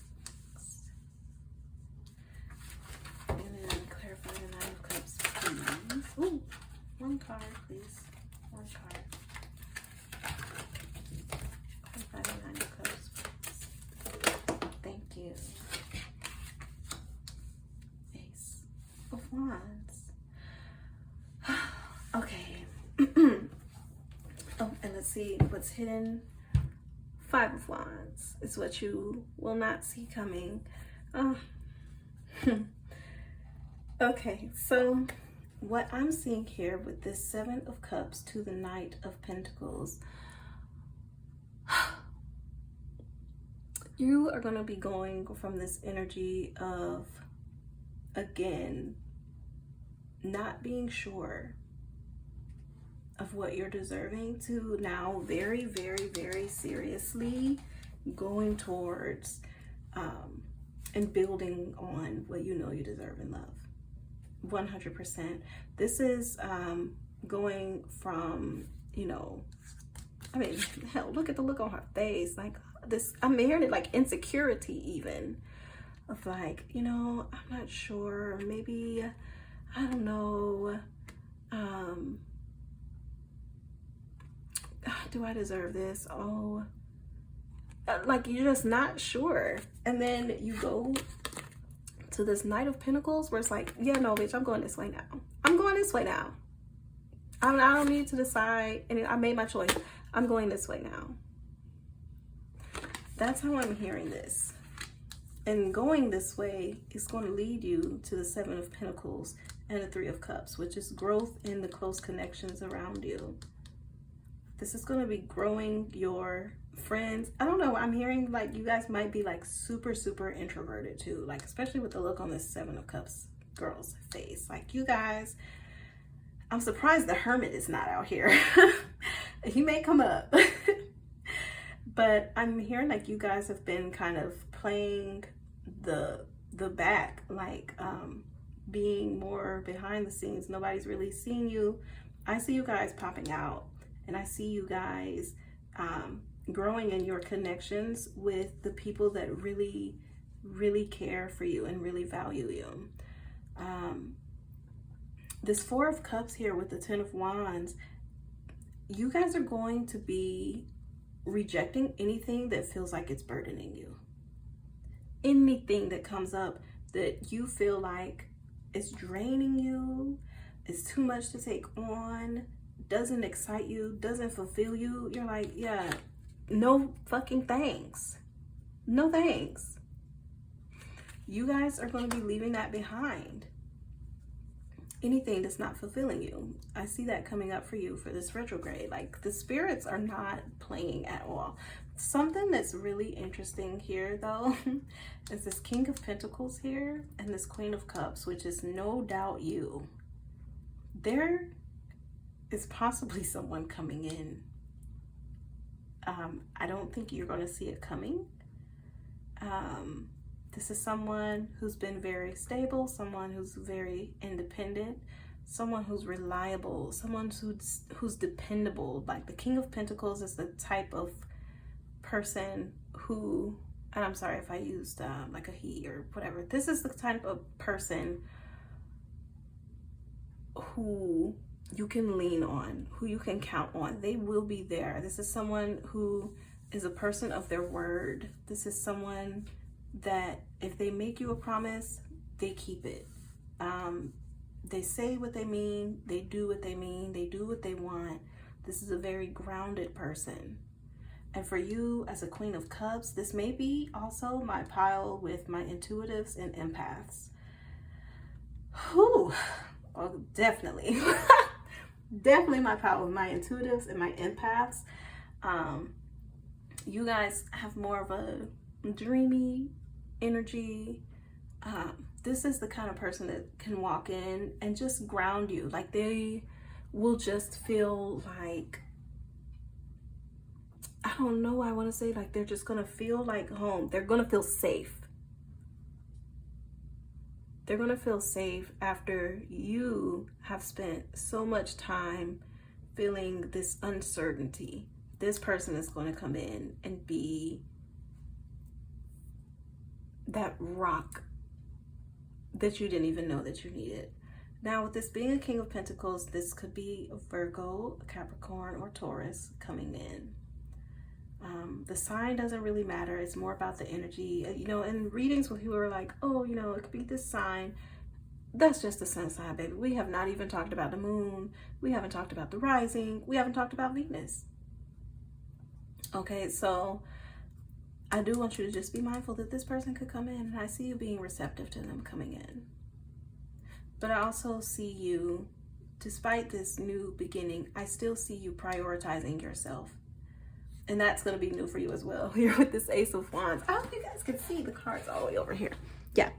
And then clarify the 9 of Cups, please. Ooh, 1 card, please. 1 card. Clarify the 9 of Cups, please. Thank you. Ace of Wands. Okay. Oh, and let's see what's hidden. 5 of Wands is what you will not see coming. Okay, so what I'm seeing here with this 7 of Cups to the Knight of Pentacles, you are going to be going from this energy of, again, not being sure of what you're deserving to now very, very, very seriously going towards and building on what you know you deserve in love. 100%. This is going from, you know, I mean, hell, look at the look on her face. Like this, I'm hearing it like insecurity even. Of like, you know, I'm not sure. Maybe, I don't know. Do I deserve this? Oh, like you're just not sure. And then you go to this Knight of Pentacles where it's like, yeah, no, bitch, I'm going this way now. I'm going this way now. I don't need to decide. And I made my choice. I'm going this way now. That's how I'm hearing this. And going this way is going to lead you to the 7 of Pentacles and the 3 of Cups, which is growth in the close connections around you. This is going to be growing your friends. I don't know. I'm hearing like you guys might be like super, super introverted too. Like, especially with the look on this 7 of Cups girl's face. Like you guys, I'm surprised the Hermit is not out here. He may come up. But I'm hearing like you guys have been kind of playing the back, like being more behind the scenes. Nobody's really seeing you. I see you guys popping out, and I see you guys growing in your connections with the people that really, really care for you and really value you. This 4 of Cups here with the 10 of Wands, you guys are going to be rejecting anything that feels like it's burdening you. Anything that comes up that you feel like is draining you, is too much to take on, doesn't excite you, doesn't fulfill you, you're like, yeah, no fucking thanks. No thanks. You guys are going to be leaving that behind. Anything that's not fulfilling you. I see that coming up for you for this retrograde. Like the spirits are not playing at all. Something that's really interesting here though is this King of Pentacles here and this Queen of Cups, which is no doubt you. there is possibly someone coming in. I don't think you're going to see it coming. This is someone who's been very stable, someone who's very independent, someone who's reliable, someone who's dependable. Like the King of Pentacles is the type of person who, and I'm sorry if I used like a he or whatever. This is the type of person who you can lean on, who you can count on. They will be there. This is someone who is a person of their word. This is someone that if they make you a promise, they keep it. They say what they mean, they do what they mean, they do what they want. This is a very grounded person. And for you as a Queen of Cups, this may be also my pile with my intuitives and empaths. Whew. Oh, definitely. Definitely my pile with my intuitives and my empaths. You guys have more of a dreamy energy. This is the kind of person that can walk in and just ground you. Like they will just feel like, I don't know, I want to say like they're just going to feel like home. They're going to feel safe. They're going to feel safe after you have spent so much time feeling this uncertainty. This person is going to come in and be that rock that you didn't even know that you needed. Now, with this being a King of Pentacles, this could be a Virgo, a Capricorn, or Taurus coming in. The sign doesn't really matter. It's more about the energy. You know, in readings when people are like, oh, you know, it could be this sign. That's just the sun sign, baby. We have not even talked about the moon. We haven't talked about the rising. We haven't talked about Venus. Okay, so I do want you to just be mindful that this person could come in, and I see you being receptive to them coming in. But I also see you, despite this new beginning, I still see you prioritizing yourself. And that's going to be new for you as well. Here with this Ace of Wands. I hope you guys can see the cards all the way over here. Yeah.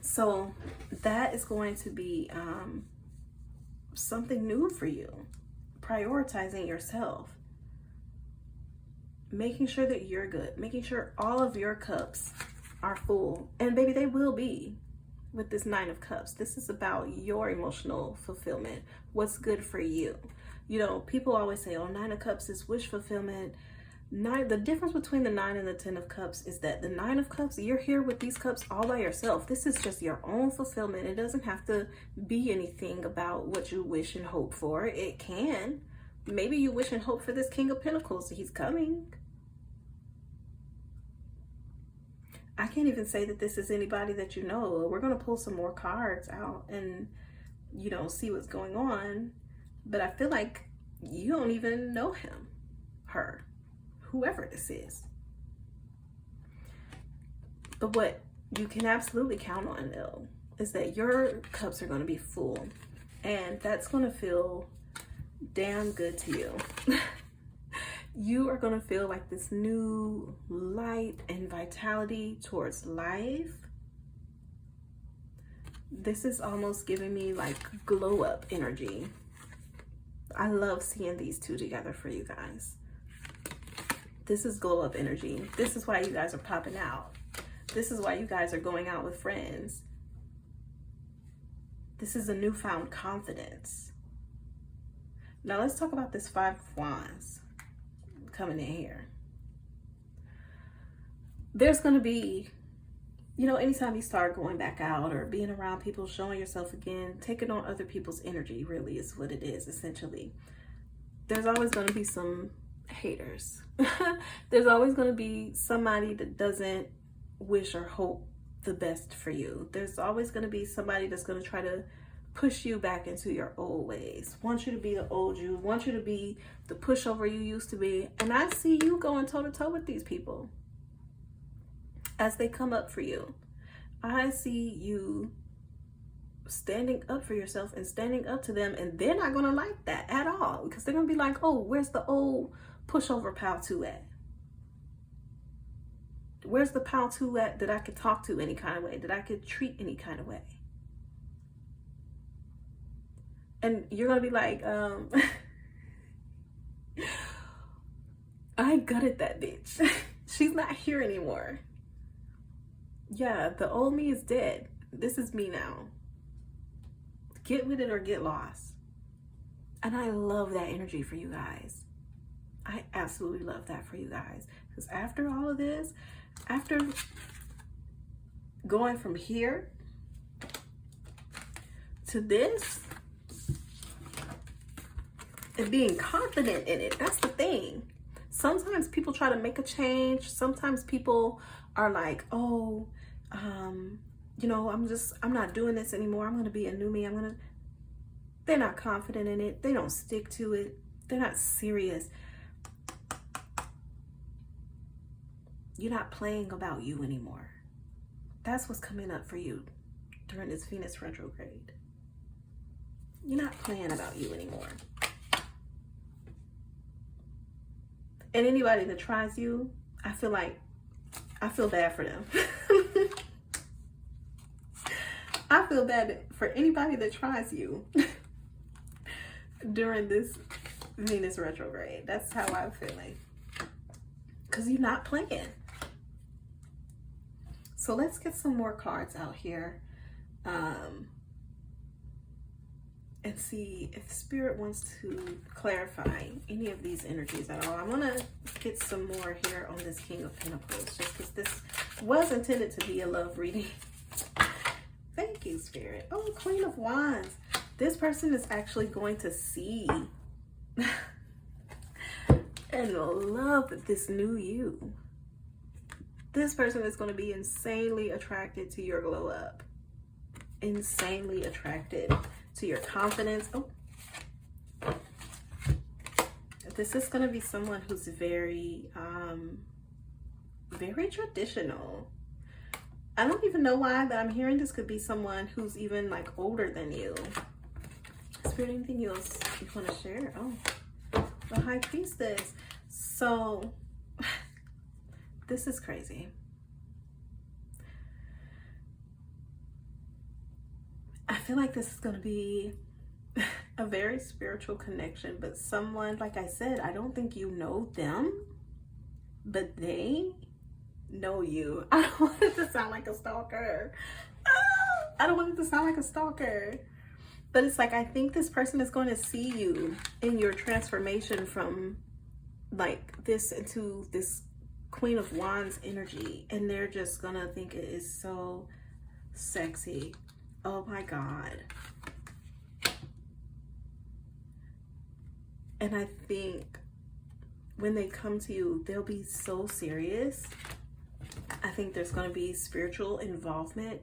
So that is going to be something new for you. Prioritizing yourself. Making sure that you're good. Making sure all of your cups are full. And baby, they will be with this Nine of Cups. This is about your emotional fulfillment. What's good for you. You know, people always say, oh, Nine of Cups is wish fulfillment. The difference between the 9 and the 10 of Cups is that the 9 of Cups, you're here with these cups all by yourself. This is just your own fulfillment. It doesn't have to be anything about what you wish and hope for. It can. Maybe you wish and hope for this King of Pentacles. He's coming. I can't even say that this is anybody that you know. We're going to pull some more cards out and, you know, see what's going on. But I feel like you don't even know him, her, whoever this is. But what you can absolutely count on, though, is that your cups are going to be full. And that's going to feel damn good to you. You are going to feel like this new light and vitality towards life. This is almost giving me like glow up energy. I love seeing these two together for you guys. This is glow up energy. This is why you guys are popping out. This is why you guys are going out with friends. This is a newfound confidence. Now let's talk about this Five of Wands coming in here. There's going to be, you know, anytime you start going back out or being around people, showing yourself again, taking on other people's energy really is what it is, essentially. There's always going to be some haters. There's always going to be somebody that doesn't wish or hope the best for you. There's always going to be somebody that's going to try to push you back into your old ways, want you to be the old you, want you to be the pushover you used to be. And I see you going toe to toe with these people as they come up for you. I see you standing up for yourself and standing up to them, and they're not going to like that at all, because they're going to be like, oh, where's the old pushover pal 2 at? Where's the pal 2 at that I could talk to any kind of way, that I could treat any kind of way? And you're gonna be like, I gutted that bitch. She's not here anymore. Yeah, the old me is dead. This is me now. Get with it or get lost. And I love that energy for you guys. I absolutely love that for you guys. Because after all of this, after going from here to this, and being confident in it, that's the thing. Sometimes people try to make a change. Sometimes people are like, oh, you know, I'm not doing this anymore. I'm going to be a new me. They're not confident in it. They don't stick to it. They're not serious. You're not playing about you anymore. That's what's coming up for you during this Venus retrograde. You're not playing about you anymore. And anybody that tries you, I feel bad for them. I feel bad for anybody that tries you during this Venus retrograde. That's how I'm feeling. Because you're not playing. So let's get some more cards out here. And see if Spirit wants to clarify any of these energies at all. I want to get some more here on this King of Pentacles, just because this was intended to be a love reading. Thank you, Spirit. Oh, Queen of Wands. This person is actually going to see and love this new you. This person is going to be insanely attracted to your glow up. Insanely attracted to your confidence. Oh, this is going to be someone who's very traditional. I don't even know why, but I'm hearing this could be someone who's even like older than you. Spirit, anything else you want to share? Oh, the High Priestess. So this is crazy. I feel like this is going to be a very spiritual connection, but someone, like I said, I don't think you know them, but they know you. I don't want it to sound like a stalker. I don't want it to sound like a stalker. But it's like, I think this person is going to see you in your transformation from like this into this Queen of Wands energy. And they're just going to think it is so sexy. Oh my God. And I think when they come to you, they'll be so serious. I think there's going to be spiritual involvement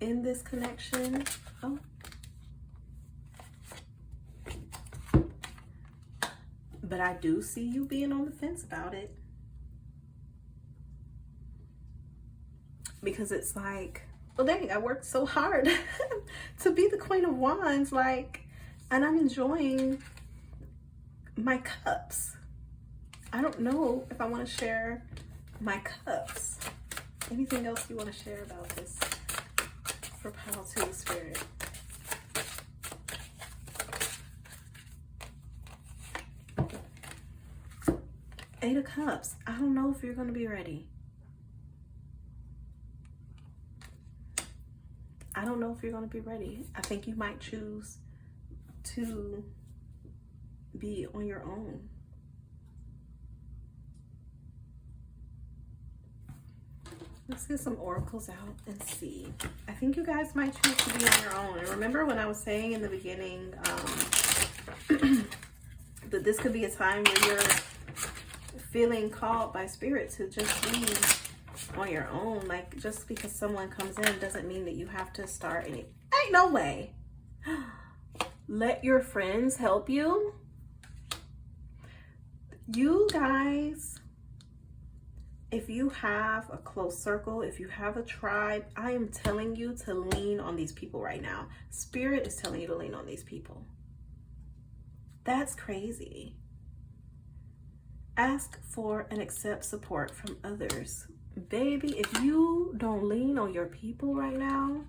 in this connection. Oh. But I do see you being on the fence about it. Because it's like, well, dang, I worked so hard to be the Queen of Wands, like, and I'm enjoying my cups. I don't know if I want to share my cups. Anything else you want to share about this for Pile 2, Spirit? Eight of Cups. I don't know if you're going to be ready. I don't know if you're going to be ready. I think you might choose to be on your own. Let's get some oracles out and see. I think you guys might choose to be on your own. And remember when I was saying in the beginning that this could be a time where you're feeling called by Spirit to just be on your own. Like, just because someone comes in doesn't mean that you have to start any. Ain't no way. Let your friends help you. You guys, if you have a close circle, if you have a tribe, I am telling you to lean on these people right now. Spirit is telling you to lean on these people. That's crazy. Ask for and accept support from others. Baby, if you don't lean on your people right now,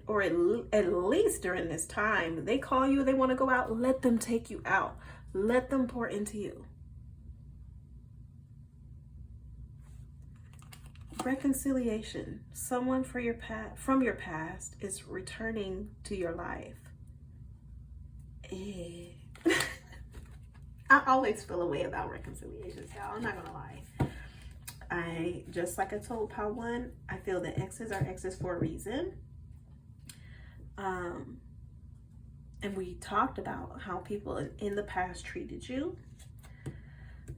or at least during this time, they call you, they want to go out, let them take you out. Let them pour into you. Reconciliation. Someone from your past is returning to your life. I always feel a way about reconciliations, y'all. I'm not gonna lie. Just like I told Pile 1, I feel that exes are exes for a reason. And we talked about how people in the past treated you.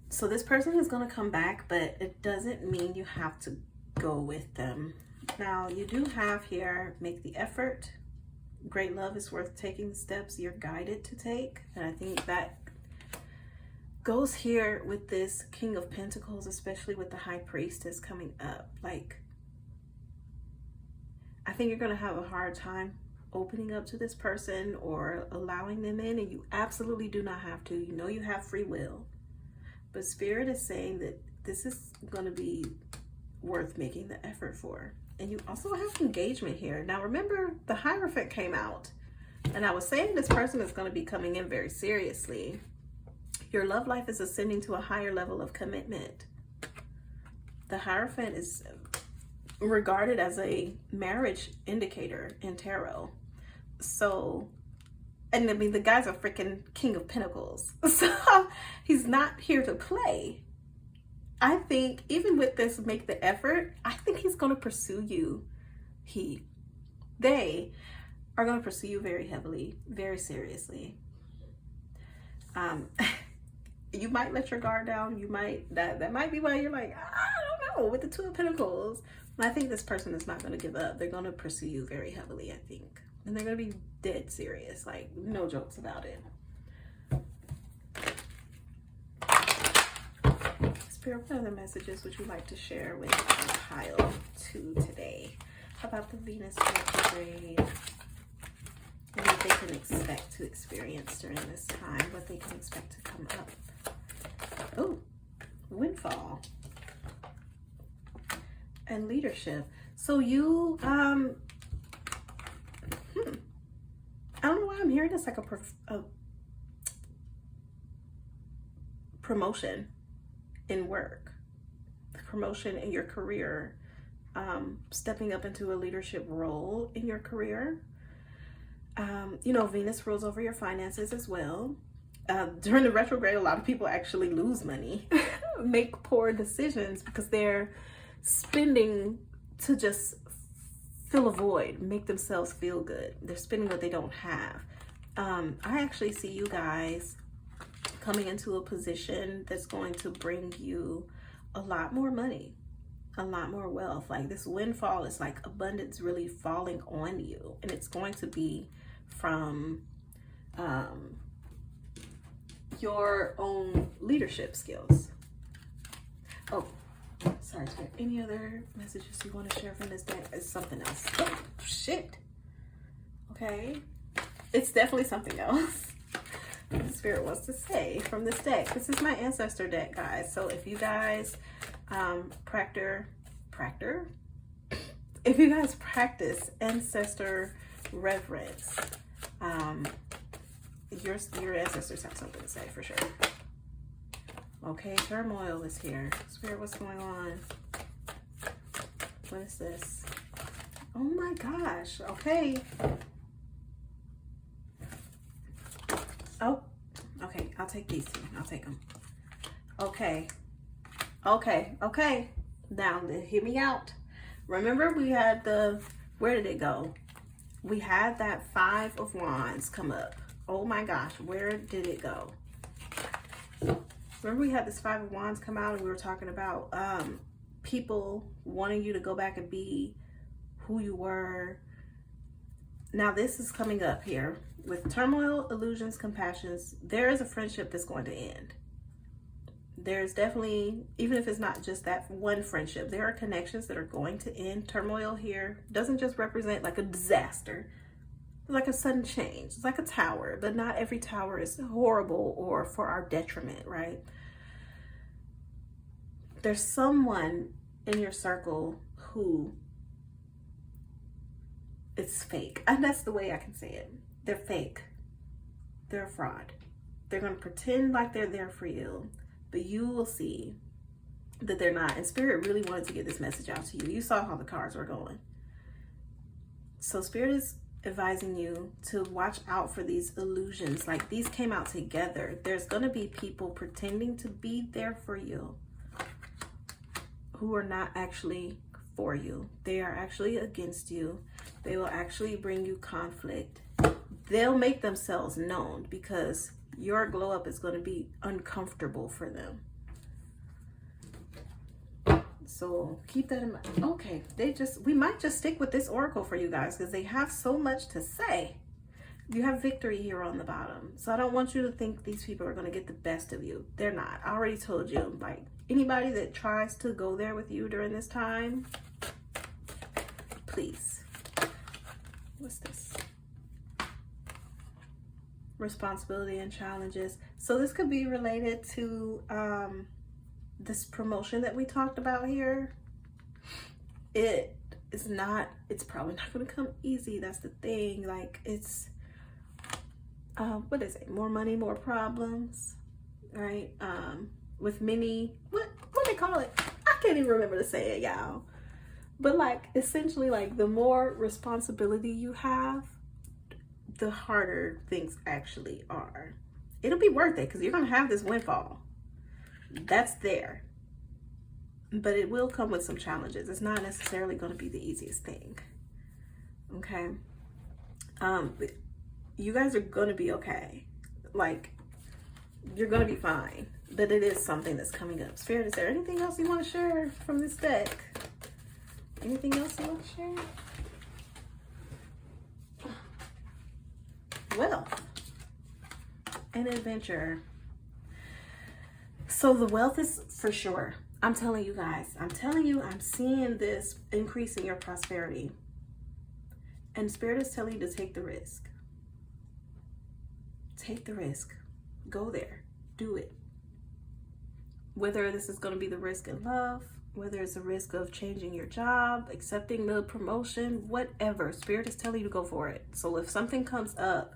So this person is going to come back, but it doesn't mean you have to go with them. Now, you do have here, make the effort. Great love is worth taking the steps you're guided to take. And I think that goes here with this King of Pentacles, especially with the High Priestess coming up. Like, I think you're going to have a hard time opening up to this person or allowing them in, and you absolutely do not have to. You know you have free will. But Spirit is saying that this is going to be worth making the effort for. And you also have engagement here. Now remember, the Hierophant came out, and I was saying this person is going to be coming in very seriously. Your love life is ascending to a higher level of commitment. The Hierophant is regarded as a marriage indicator in tarot. So, and I mean, the guy's a freaking King of Pentacles. So he's not here to play. I think even with this, make the effort, I think he's going to pursue you. They are going to pursue you very heavily, very seriously. You might let your guard down. You might, that might be why you're like, I don't know, with the Two of Pentacles. I think this person is not going to give up. They're going to pursue you very heavily, I think. And they're going to be dead serious, like no jokes about it. Spirit, what other messages would you like to share with Pile 2 today? How about the Venus retrograde? What they can expect to experience during this time, what they can expect to come up. Oh, windfall. And leadership. So you, I don't know why I'm hearing this like a promotion in work, promotion in your career, stepping up into a leadership role in your career. You know, Venus rules over your finances as well. During the retrograde, a lot of people actually lose money, make poor decisions because they're spending to just fill a void, make themselves feel good. They're spending what they don't have. I actually see you guys coming into a position that's going to bring you a lot more money, a lot more wealth. Like this windfall is like abundance really falling on you, and it's going to be from your own leadership skills. Oh, sorry, is there any other messages you want to share from this deck? It's something else. Oh, shit. Okay. It's definitely something else. The Spirit wants to say from this deck. This is my ancestor deck, guys. So if you guys if you guys practice ancestor reverence, your ancestors have something to say for sure. Okay, turmoil is here. Spirit, what's going on? What is this? Oh my gosh. Okay. Oh, okay. I'll take these two. I'll take them. Okay. Okay. Now, hear me out. Remember we had where did it go? We had that 5 of Wands come up. Oh my gosh, where did it go? Remember we had this 5 of Wands come out and we were talking about people wanting you to go back and be who you were. Now this is coming up here. With turmoil, illusions, compassions, there is a friendship that's going to end. There's definitely, even if it's not just that one friendship, there are connections that are going to end. Turmoil here doesn't just represent like a disaster. It's like a sudden change. It's like a tower, but not every tower is horrible or for our detriment, right? There's someone in your circle who it's fake. And that's the way I can say it. They're fake. They're a fraud. They're going to pretend like they're there for you, but you will see that they're not. And Spirit really wanted to get this message out to you. You saw how the cards were going. So Spirit is advising you to watch out for these illusions. Like, these came out together. There's going to be people pretending to be there for you who are not actually for you. They are actually against you. They will actually bring you conflict. They'll make themselves known because your glow up is going to be uncomfortable for them. So keep that in mind. Okay, we might just stick with this oracle for you guys because they have so much to say. You have victory here on the bottom. So I don't want you to think these people are going to get the best of you. They're not. I already told you, like, anybody that tries to go there with you during this time, please. What's this? Responsibility and challenges. So this could be related to this promotion that we talked about here. It's probably not going to come easy. That's the thing. Like, it's what is it? More money, more problems, right? With many, what they call it? I can't even remember to say it, y'all. But like, essentially, like, the more responsibility you have, the harder things actually are. It'll be worth it because you're going to have this windfall. That's there. But it will come with some challenges. It's not necessarily going to be the easiest thing. Okay? You guys are going to be okay. Like, you're going to be fine. But it is something that's coming up. Spirit, is there anything else you want to share from this deck? Anything else you want to share? Wealth and adventure. So the wealth is for sure. I'm telling you guys, I'm seeing this increasing your prosperity. And Spirit is telling you to take the risk. Take the risk. Go there. Do it. Whether this is going to be the risk in love, whether it's a risk of changing your job, accepting the promotion, whatever. Spirit is telling you to go for it. So if something comes up,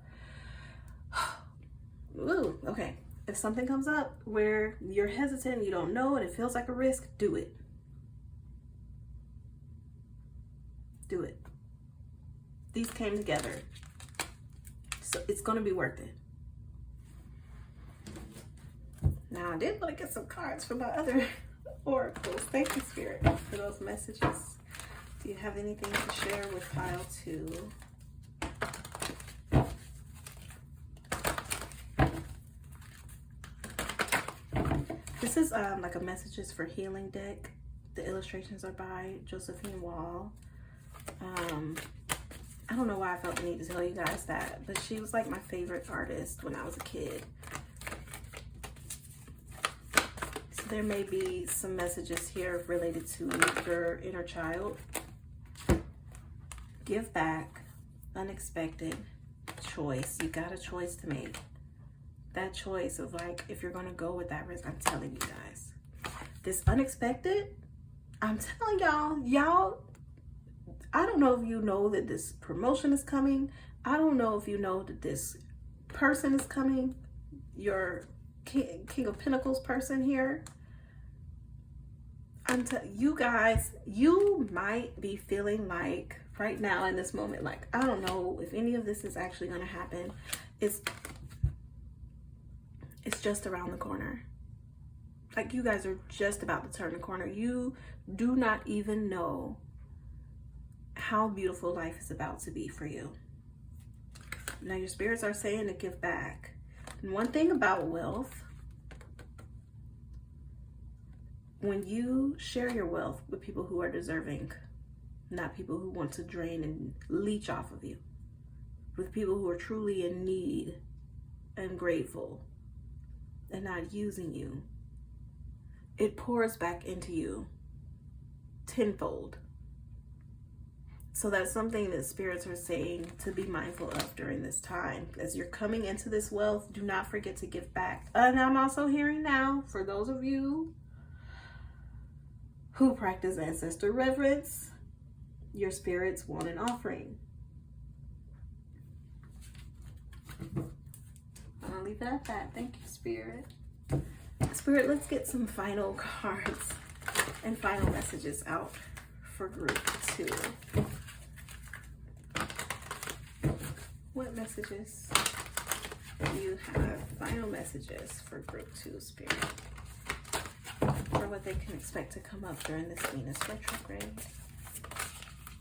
ooh, okay. If something comes up where you're hesitant, you don't know, and it feels like a risk, do it. Do it. These came together. So it's going to be worth it. Now, I did want to get some cards for my other oracles. Thank you, Spirit, for those messages. Do you have anything to share with pile 2? This is like a messages for healing deck. The illustrations are by Josephine Wall. I don't know why I felt the need to tell you guys that, but she was like my favorite artist when I was a kid. So there may be some messages here related to your inner child. Give back, unexpected, choice. You got a choice to make. That choice of, like, if you're going to go with that risk, I'm telling you guys. This unexpected, I'm telling y'all, I don't know if you know that this promotion is coming. I don't know if you know that this person is coming. Your King of Pentacles person here. You guys, you might be feeling like right now in this moment, like, I don't know if any of this is actually going to happen. It's just around the corner. Like, you guys are just about to turn the corner. You do not even know how beautiful life is about to be for you. Now, your spirits are saying to give back. And one thing about wealth, when you share your wealth with people who are deserving, not people who want to drain and leech off of you, with people who are truly in need and grateful, and not using you, it pours back into you tenfold. So that's something that spirits are saying to be mindful of during this time. As you're coming into this wealth, do not forget to give back. And I'm also hearing now, for those of you who practice ancestor reverence, your spirits want an offering. I'll leave it at that. Thank you, Spirit. Spirit, let's get some final cards and final messages out for group 2. What messages do you have? Final messages for group 2, Spirit, or what they can expect to come up during this Venus retrograde.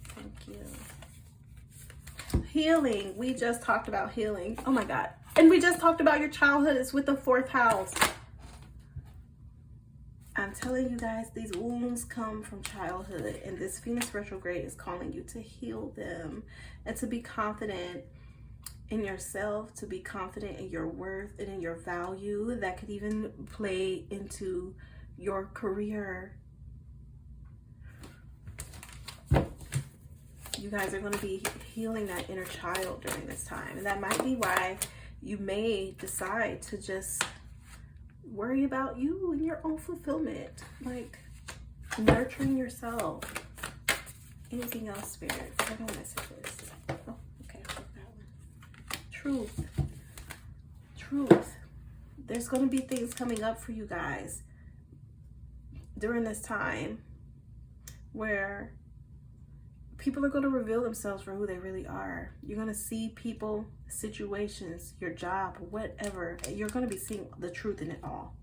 Thank you. Healing. We just talked about healing. Oh my God. And we just talked about your childhood. It's with the 4th house. I'm telling you guys, these wounds come from childhood, and this Venus retrograde is calling you to heal them and to be confident in yourself, to be confident in your worth and in your value. That could even play into your career. You guys are going to be healing that inner child during this time, and that might be why you may decide to just worry about you and your own fulfillment, like nurturing yourself. Anything else, Spirit? Final messages. Oh, okay, I took that one. Truth. Truth. There's going to be things coming up for you guys during this time where people are going to reveal themselves for who they really are. You're going to see people, situations, your job, whatever. You're going to be seeing the truth in it all.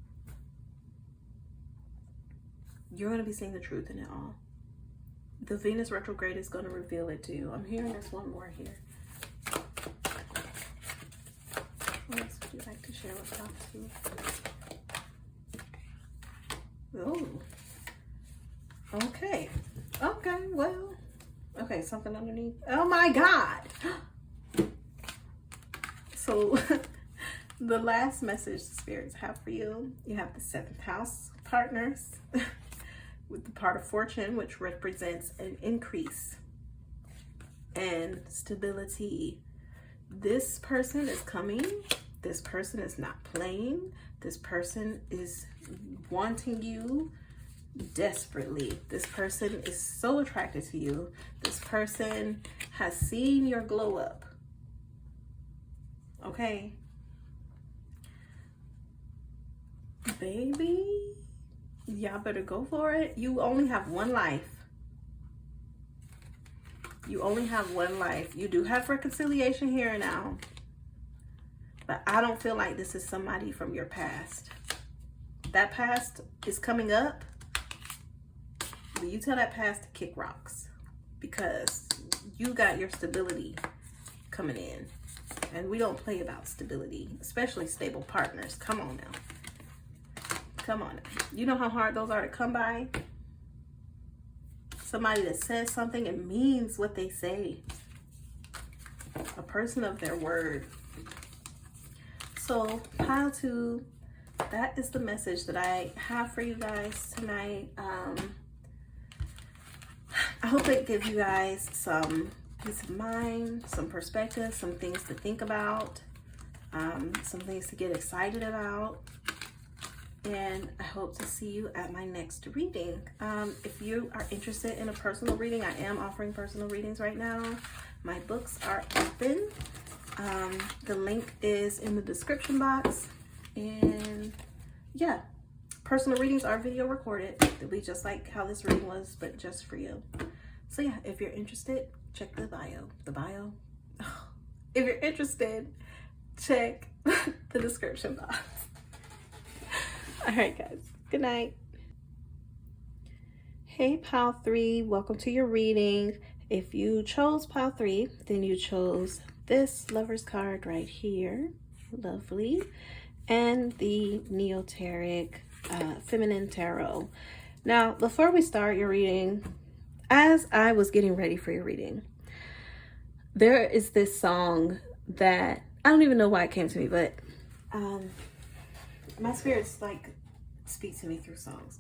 You're going to be seeing the truth in it all. The Venus retrograde is going to reveal it to you. I'm hearing there's one more here. What else would you like to share with Top 2? Oh. Okay. Okay, well. Okay, something underneath. Oh my God. So the last message the spirits have for you, you have the 7th house partners with the part of fortune, which represents an increase and stability. This person is coming. This person is not playing. This person is wanting you desperately. This person is so attracted to you. This person has seen your glow up. Okay, baby, y'all better go for it. You only have one life. You only have one life. You do have reconciliation here and now, but I don't feel like this is somebody from your past. That past is coming up. But you tell that past to kick rocks, because you got your stability coming in. And we don't play about stability, especially stable partners. Come on now. Come on now. You know how hard those are to come by? Somebody that says something and means what they say. A person of their word. So, pile 2, that is the message that I have for you guys tonight. I hope it gives you guys some peace of mind, some perspective, some things to think about, some things to get excited about. And I hope to see you at my next reading. If you are interested in a personal reading, I am offering personal readings right now. My books are open. The link is in the description box. And yeah, personal readings are video recorded. They'll be just like how this reading was, but just for you. So yeah, if you're interested, check the bio. If you're interested, check the description box. All right, guys. Good night. Hey, Pile 3. Welcome to your reading. If you chose Pile 3, then you chose this Lover's card right here. Lovely. And the Neoteric Feminine Tarot. Now, before we start your reading, as I was getting ready for your reading, there is this song that I don't even know why it came to me, but my spirits like speak to me through songs.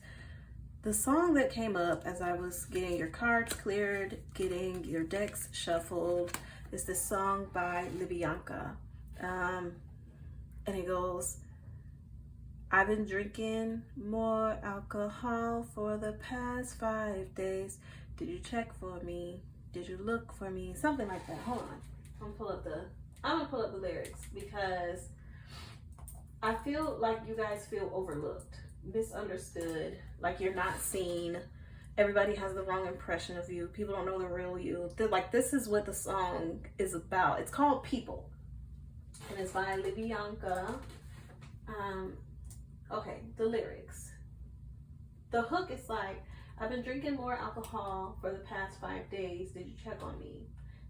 The song that came up as I was getting your cards cleared, getting your decks shuffled, is this song by Libyanka. And it goes, I've been drinking more alcohol for the past 5 days. Did you check for me? Did you look for me? Something like that. Hold on. I'm gonna pull up I'm gonna pull up the lyrics because I feel like you guys feel overlooked, misunderstood, like you're not seen. Everybody has the wrong impression of you. People don't know the real you. They're like, this is what the song is about. It's called People. And it's by Libyanka. Okay, the lyrics. The hook is like, I've been drinking more alcohol for the past 5 days. Did you check on me?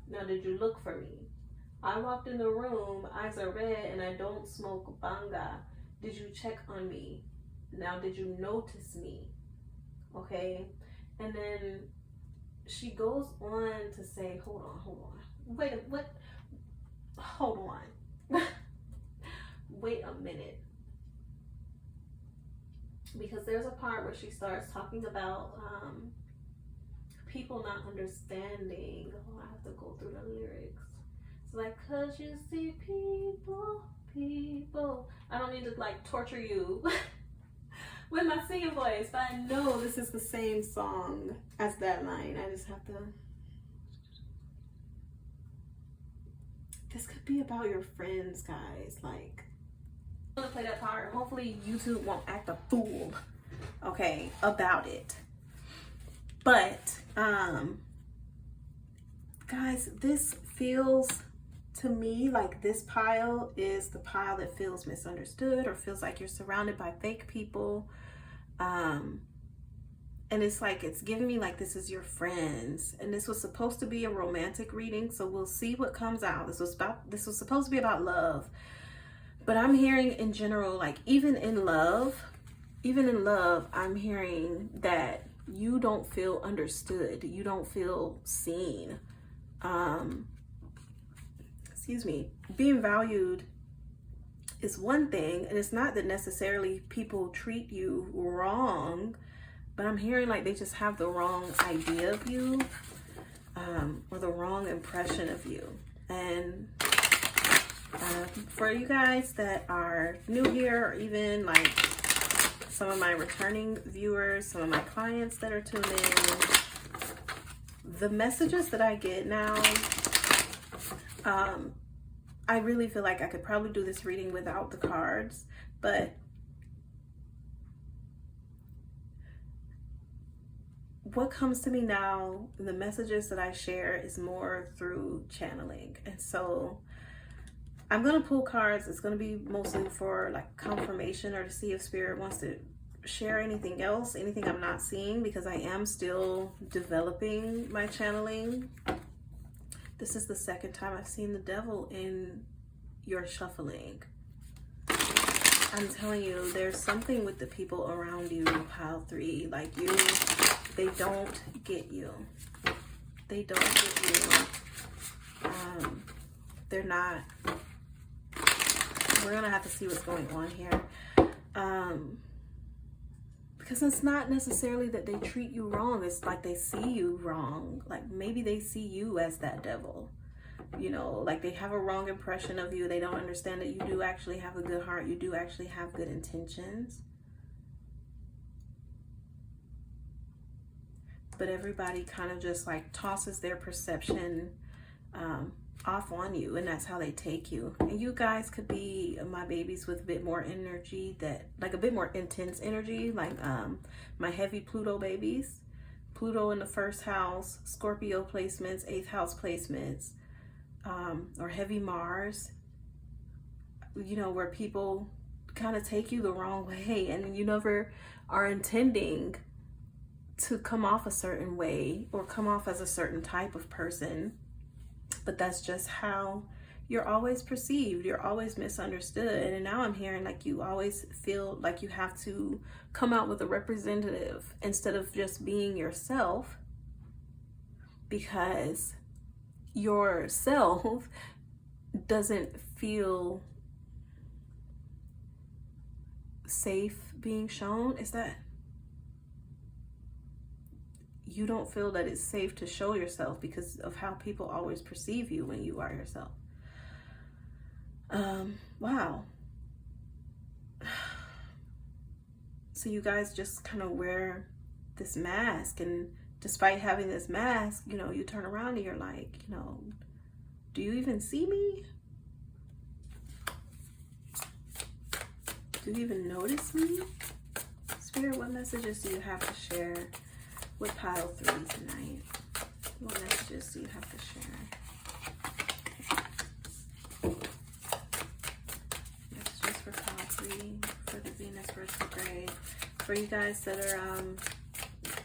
Now, did you look for me? I walked in the room, eyes are red, and I don't smoke banga. Did you check on me? Now, did you notice me? Okay. And then she goes on to say, hold on. Wait, what? Hold on. Wait a minute. Because there's a part where she starts talking about people not understanding. Oh, I have to go through the lyrics. It's like, 'cause you see people. I don't mean to like torture you with my singing voice, but I know this is the same song as that line. I just have to. This could be about your friends, guys. Like, I'm gonna play that part. Hopefully YouTube won't act a fool, okay, about it. But guys, this feels to me like this pile is the pile that feels misunderstood or feels like you're surrounded by fake people. And it's like, it's giving me like this is your friends, and this was supposed to be a romantic reading, so we'll see what comes out. This was supposed to be about love, but I'm hearing in general, like even in love, I'm hearing that you don't feel understood, you don't feel seen. Excuse me. Being valued is one thing, and it's not that necessarily people treat you wrong, but I'm hearing like they just have the wrong idea of you, or the wrong impression of you. And for you guys that are new here, or even like some of my returning viewers, some of my clients that are tuned in, the messages that I get now, I really feel like I could probably do this reading without the cards, but what comes to me now, the messages that I share is more through channeling. And so I'm going to pull cards. It's going to be mostly for like confirmation or to see if Spirit wants to share anything else, anything I'm not seeing, because I am still developing my channeling. This is the second time I've seen the devil in your shuffling. I'm telling you, there's something with the people around you, pile 3, like you, they don't get you. They don't get you. They're not. We're gonna have to see what's going on here. Because it's not necessarily that they treat you wrong. It's like they see you wrong. Like maybe they see you as that devil. You know, like they have a wrong impression of you. They don't understand that you do actually have a good heart. You do actually have good intentions. But everybody kind of just like tosses their perception off on you, and that's how they take you. And you guys could be my babies with a bit more energy, that like a bit more intense energy, like my heavy Pluto babies. Pluto in the 1st house, Scorpio placements, 8th house placements, or heavy Mars, you know, where people kind of take you the wrong way and you never are intending to come off a certain way or come off as a certain type of person, but that's just how you're always perceived. You're always misunderstood. And now I'm hearing like you always feel like you have to come out with a representative instead of just being yourself, because yourself doesn't feel safe being shown. Is that you don't feel that it's safe to show yourself because of how people always perceive you when you are yourself. Wow. So you guys just kind of wear this mask, and despite having this mask, you know, you turn around and you're like, you know, do you even see me? Do you even notice me? Spirit, what messages do you have to share with pile 3 tonight? What messages do you have to share? Messages for pile 3 for the Venus retrograde. For you guys that are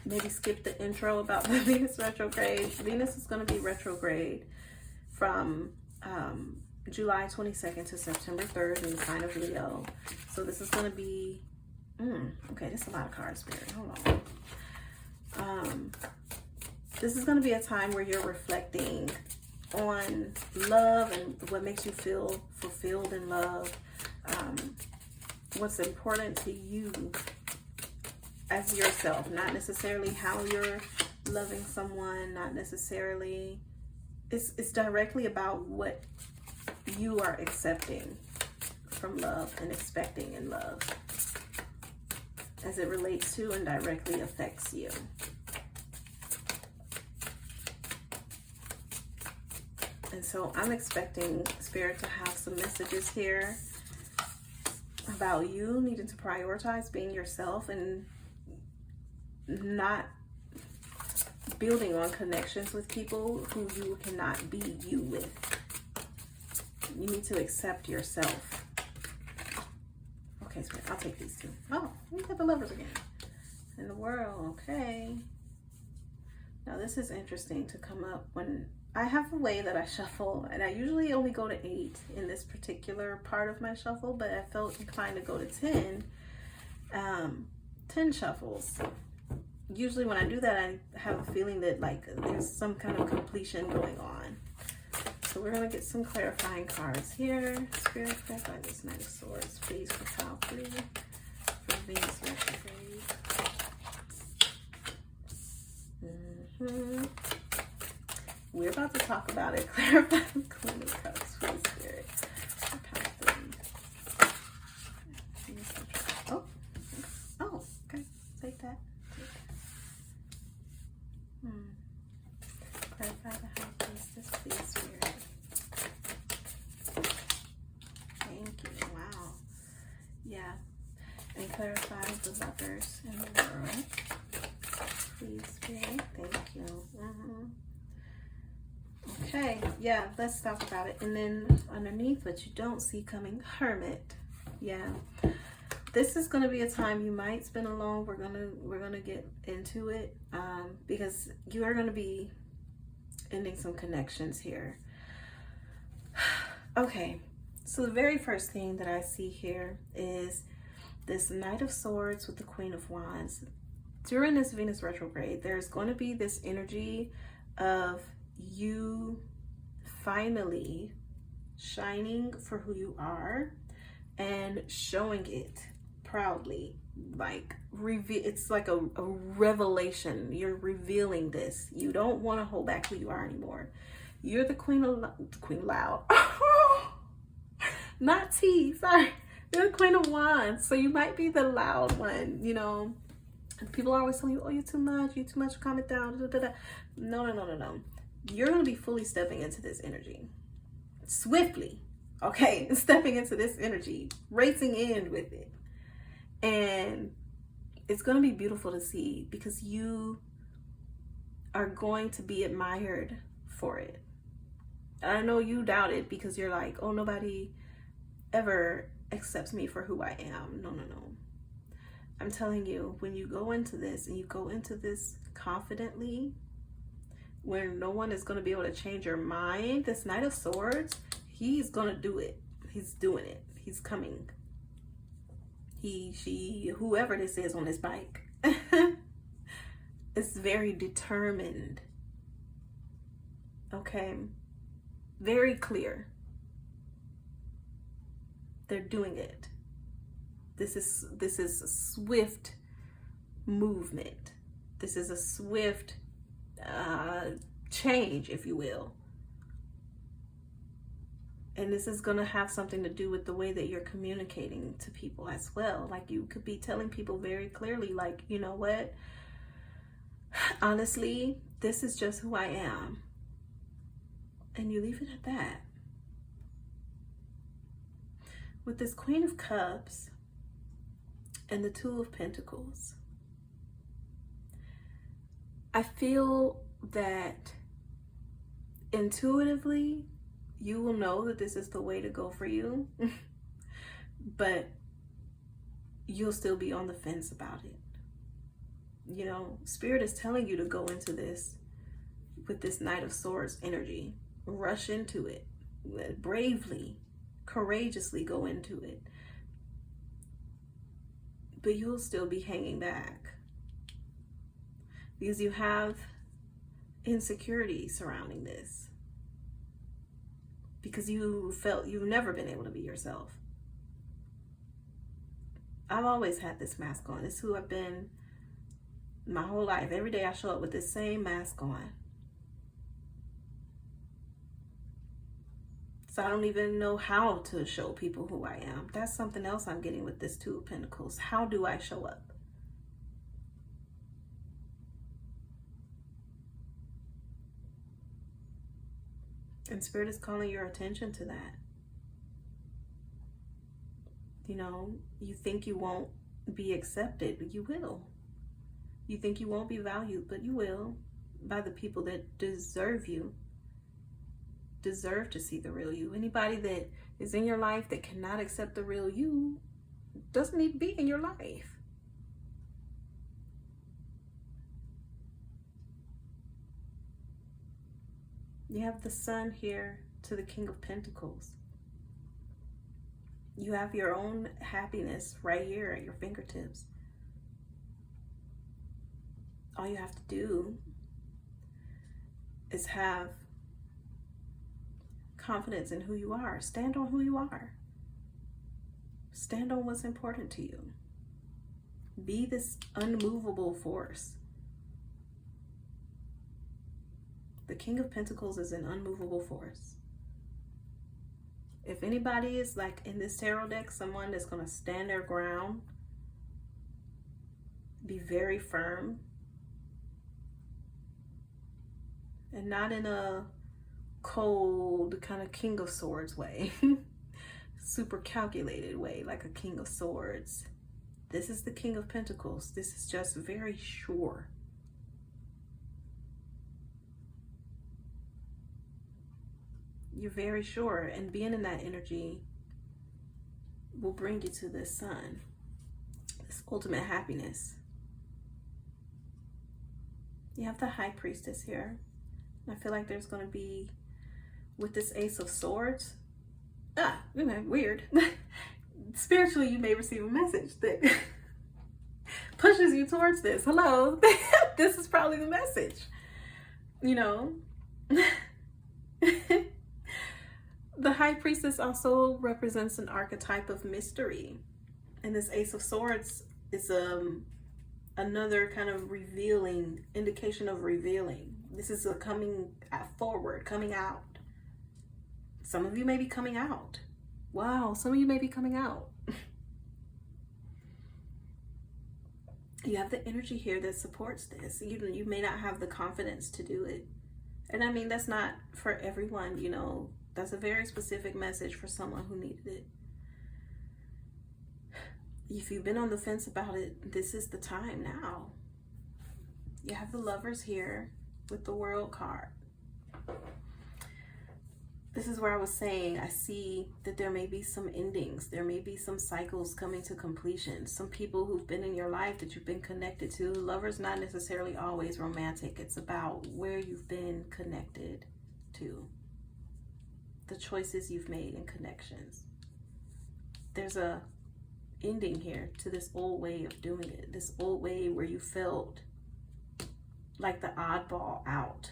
maybe skip the intro about the Venus retrograde. Venus is going to be retrograde from July 22nd to September 3rd in the sign of Leo. So this is going to be, okay, there's a lot of cards, Spirit. Hold on. This is going to be a time where you're reflecting on love and what makes you feel fulfilled in love. What's important to you as yourself, not necessarily how you're loving someone, not necessarily, it's directly about what you are accepting from love and expecting in love as it relates to and directly affects you. And so I'm expecting Spirit to have some messages here about you needing to prioritize being yourself and not building on connections with people who you cannot be you with. You need to accept yourself. Okay, Spirit, I'll take these two. Oh, we got the Lovers again. In the World, okay. Now this is interesting to come up when I have a way that I shuffle, and I usually only go to 8 in this particular part of my shuffle, but I felt inclined to go to 10. 10 shuffles. Usually when I do that, I have a feeling that like there's some kind of completion going on. So we're going to get some clarifying cards here. Spirit, clarify this Knight of Swords, please, for pile 3 for Venus retrograde. We're about to talk about it. Clarify the Queen of Cups, please, Spirit, for pile 3. Oh, okay. Take that. Clarify the High Priestess, please, Spirit. Thank you. Wow. Yeah. And clarify the Lovers in the World, please, Spirit. Thank you. Okay. Yeah. Let's talk about it. And then underneath, what you don't see coming, Hermit. Yeah. This is going to be a time you might spend alone. We're gonna get into it because you are going to be ending some connections here. Okay, so the very first thing that I see here is this Knight of Swords with the Queen of Wands. During this Venus retrograde, there's going to be this energy of you finally shining for who you are and showing it proudly. Like it's like a revelation. You're revealing this. You don't want to hold back who you are anymore. You're the Queen Loud. Not T, sorry. You're the Queen of Wands. So you might be the loud one, you know. People are always telling you, oh, you're too much, calm it down. No. You're going to be fully stepping into this energy. Swiftly, okay? Stepping into this energy, racing in with it. And it's going to be beautiful to see because you are going to be admired for it. And I know you doubt it because you're like, oh, nobody ever accepts me for who I am. No. I'm telling you, when you go into this and you go into this confidently, where no one is going to be able to change your mind, this Knight of Swords, he's going to do it. He's doing it. He's coming. He, she, whoever this is on this bike is very determined. Okay? Very clear. They're doing it. This is a swift movement. This is a swift change, if you will. And this is going to have something to do with the way that you're communicating to people as well. Like you could be telling people very clearly, like, you know what? Honestly, this is just who I am. And you leave it at that. With this Queen of Cups, and the Two of Pentacles. I feel that intuitively you will know that this is the way to go for you, but you'll still be on the fence about it. You know, Spirit is telling you to go into this with this Knight of Swords energy. Rush into it. Bravely, courageously go into it. But you'll still be hanging back. Because you have insecurity surrounding this. Because you felt you've never been able to be yourself. I've always had this mask on. It's who I've been my whole life. Every day I show up with this same mask on. So I don't even know how to show people who I am. That's something else I'm getting with this Two of Pentacles. How do I show up? And Spirit is calling your attention to that. You know, you think you won't be accepted, but you will. You think you won't be valued, but you will, by the people that deserve you, deserve to see the real you. Anybody that is in your life that cannot accept the real you doesn't need to be in your life. You have the Sun here to the King of Pentacles. You have your own happiness right here at your fingertips. All you have to do is have confidence in who you are. Stand on who you are. Stand on what's important to you. Be this unmovable force. The King of Pentacles is an unmovable force. If anybody is like in this tarot deck, someone that's going to stand their ground, be very firm, and not in a cold kind of King of Swords way, super calculated way, like a King of Swords. This is the King of Pentacles. This is just very sure. You're very sure, and being in that energy will bring you to this Sun, this ultimate happiness. You have the High Priestess here. I feel like there's going to be, with this Ace of Swords, weird. Spiritually, you may receive a message that pushes you towards this. Hello, this is probably the message, you know. The High Priestess also represents an archetype of mystery. And this Ace of Swords is another kind of revealing, indication of revealing. This is a coming forward, coming out. Some of you may be coming out. Wow, some of you may be coming out. You have the energy here that supports this. You may not have the confidence to do it. And I mean, that's not for everyone, you know. That's a very specific message for someone who needed it. If you've been on the fence about it, this is the time now. You have the Lovers here with the World card. This is where I was saying, I see that there may be some endings. There may be some cycles coming to completion. Some people who've been in your life that you've been connected to. Lovers not necessarily always romantic. It's about where you've been connected to. The choices you've made in connections. There's a ending here to this old way of doing it. This old way where you felt like the oddball out.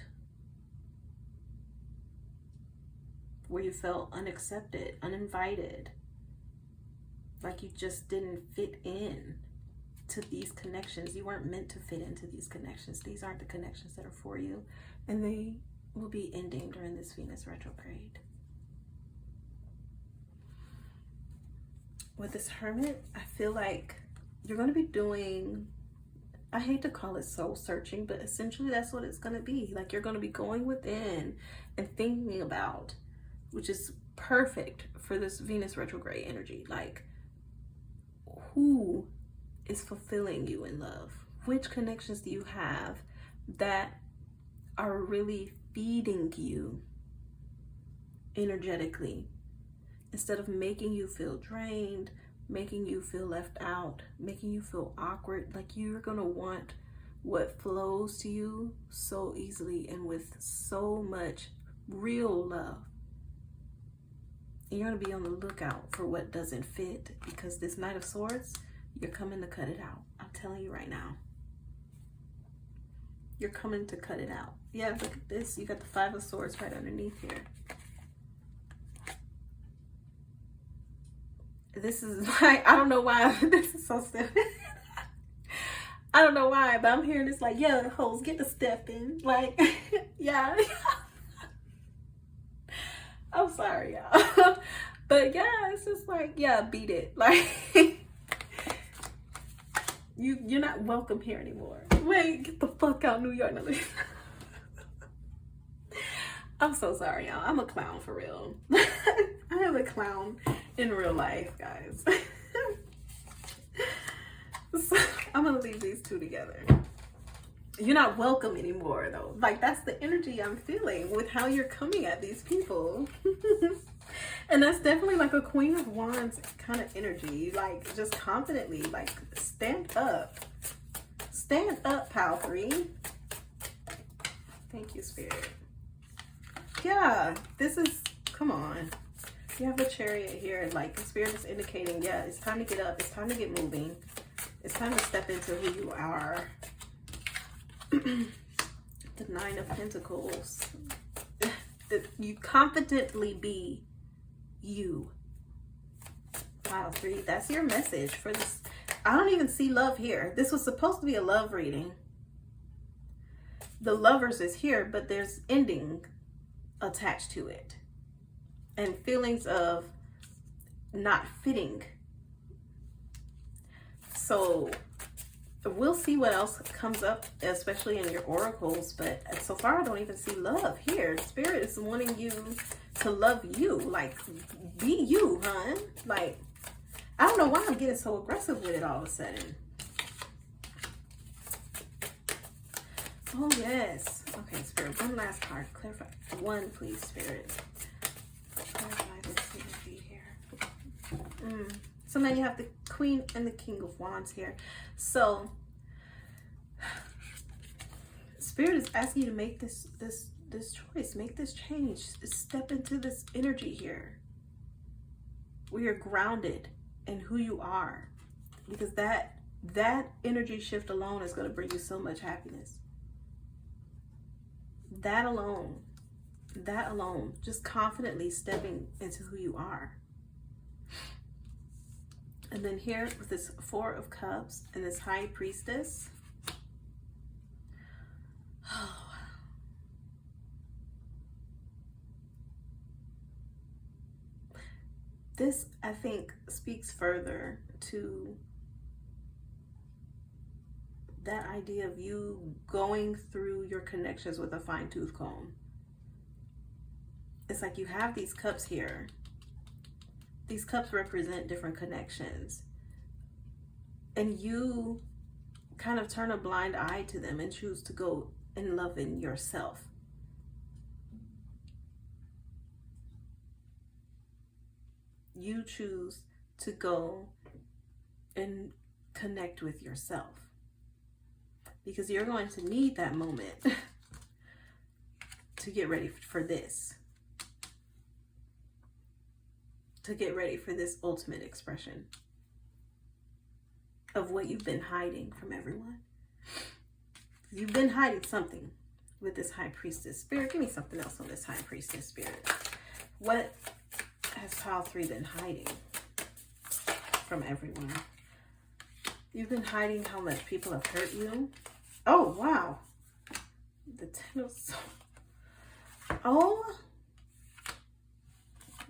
Where you felt unaccepted, uninvited. Like you just didn't fit in to these connections. You weren't meant to fit into these connections. These aren't the connections that are for you. And they will be ending during this Venus retrograde. With this Hermit, I feel like you're going to be doing, I hate to call it soul searching, but essentially that's what it's going to be. Like you're going to be going within and thinking about, which is perfect for this Venus retrograde energy. Like, who is fulfilling you in love? Which connections do you have that are really feeding you energetically, instead of making you feel drained, making you feel left out, making you feel awkward? Like, you're gonna want what flows to you so easily and with so much real love. And you're gonna be on the lookout for what doesn't fit, because this Knight of Swords, you're coming to cut it out. I'm telling you right now. You're coming to cut it out. Yeah, look at this. You got the Five of Swords right underneath here. This is like, I don't know why this is so stupid. I don't know why, but I'm hearing this like, yeah, hoes, get the step in. Like, yeah. I'm sorry, y'all. But yeah, it's just like, yeah, beat it. Like, you're not welcome here anymore. Wait, get the fuck out of New York. I'm so sorry, y'all. I'm a clown for real. I am a clown in real life, guys. So, I'm gonna leave these two together. You're not welcome anymore, though. Like, that's the energy I'm feeling with how you're coming at these people. And that's definitely like a Queen of Wands kind of energy. Like, just confidently, like, stand up. Stand up, pal 3. Thank you, Spirit. Yeah, this is, come on. You have the Chariot here. Like, the Spirit is indicating, yeah, it's time to get up. It's time to get moving. It's time to step into who you are. The Nine of Pentacles. You confidently be you. Pile 3. That's your message for this. I don't even see love here. This was supposed to be a love reading. The Lovers is here, but there's ending attached to it. And feelings of not fitting. So we'll see what else comes up, especially in your oracles. But so far, I don't even see love here. Spirit is wanting you to love you. Like, be you, hun. Like, I don't know why I'm getting so aggressive with it all of a sudden. Oh, yes. Okay, Spirit. One last card. Clarify. One, please, Spirit. Clarify this energy here. So now you have the Queen and the King of Wands here. So Spirit is asking you to make this choice, make this change, step into this energy here where you're grounded in who you are, because that energy shift alone is going to bring you so much happiness. That alone, just confidently stepping into who you are. And then here with this Four of Cups and this High Priestess. Oh. This, I think, speaks further to that idea of you going through your connections with a fine-tooth comb. It's like you have these cups here. These cups represent different connections. And you kind of turn a blind eye to them and choose to go and love in yourself. You choose to go and connect with yourself. Because you're going to need that moment to get ready for this. To get ready for this ultimate expression of what you've been hiding from everyone. You've been hiding something with this High Priestess. Spirit, give me something else on this High Priestess, Spirit. What has Pile 3 been hiding from everyone? You've been hiding how much people have hurt you. Oh, wow. The Ten of Swords. Oh,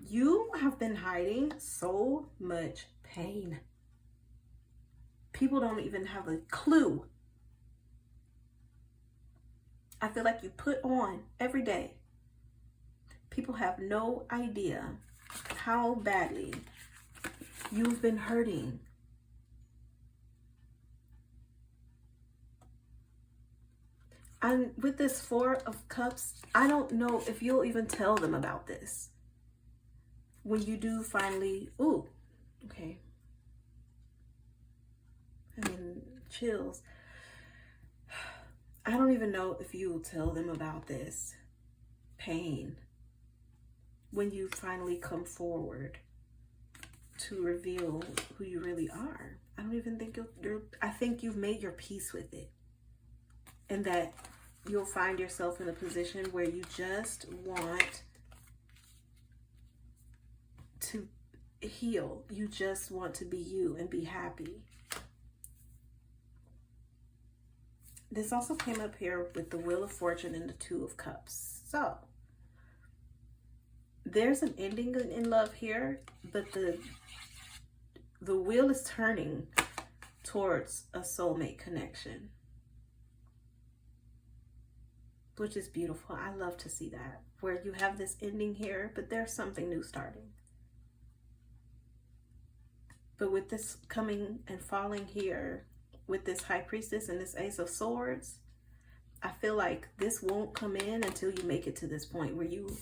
you have been hiding so much pain. People don't even have a clue. I feel like you put on every day. People have no idea how badly you've been hurting. And with this Four of Cups, I don't know if you'll even tell them about this. When you do finally, ooh, okay. I mean, chills. I don't even know if you'll tell them about this pain when you finally come forward to reveal who you really are. I don't even think I think you've made your peace with it. And that you'll find yourself in a position where you just want to heal. You just want to be you and be happy. This also came up here with the Wheel of Fortune and the Two of Cups. So there's an ending in love here, but the wheel is turning towards a soulmate connection, which is beautiful. I love to see that, where you have this ending here, but there's something new starting. But with this coming and falling here, with this High Priestess and this Ace of Swords, I feel like this won't come in until you make it to this point where you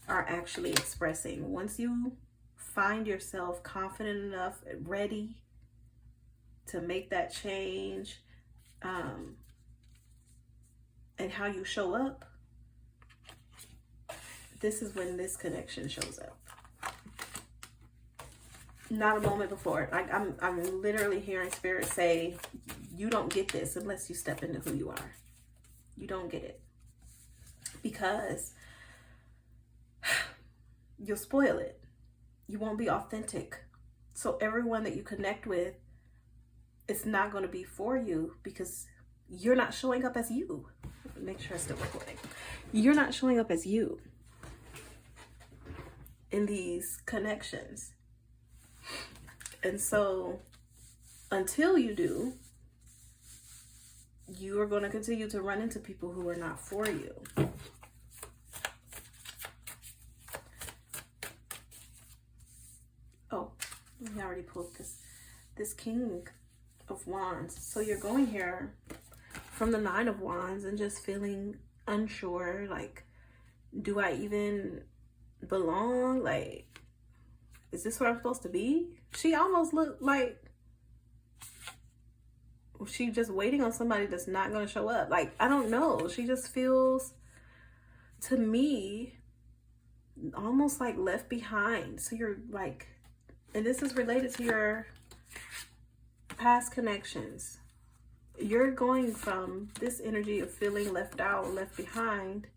are actually expressing. Once you find yourself confident enough, ready to make that change, and how you show up, this is when this connection shows up. Not a moment before. Like I'm literally hearing Spirit say, you don't get this unless you step into who you are. You don't get it. Because you'll spoil it. You won't be authentic. So everyone that you connect with, it's not going to be for you because you're not showing up as you. Make sure I'm still recording. You're not showing up as you in these connections. And so until you do, you are going to continue to run into people who are not for you. Oh, I already pulled this King of Wands. So you're going here from the Nine of Wands and just feeling unsure, like, do I even belong? Like, is this where I'm supposed to be? She almost looked like she just waiting on somebody that's not going to show up. Like, I don't know. She just feels, to me, almost like left behind. So you're like, and this is related to your past connections. You're going from this energy of feeling left out, left behind,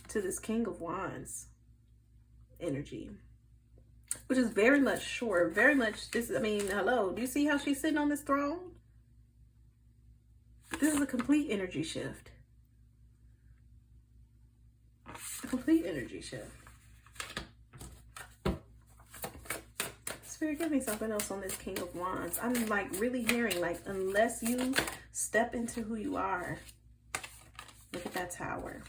to this King of Wands energy, which is very much short, very much this. I mean, hello, do you see how she's sitting on this throne? This is a complete energy shift. A complete energy shift. Spirit, give me something else on this King of Wands. I'm like really hearing, like, unless you step into who you are. Look at that Tower.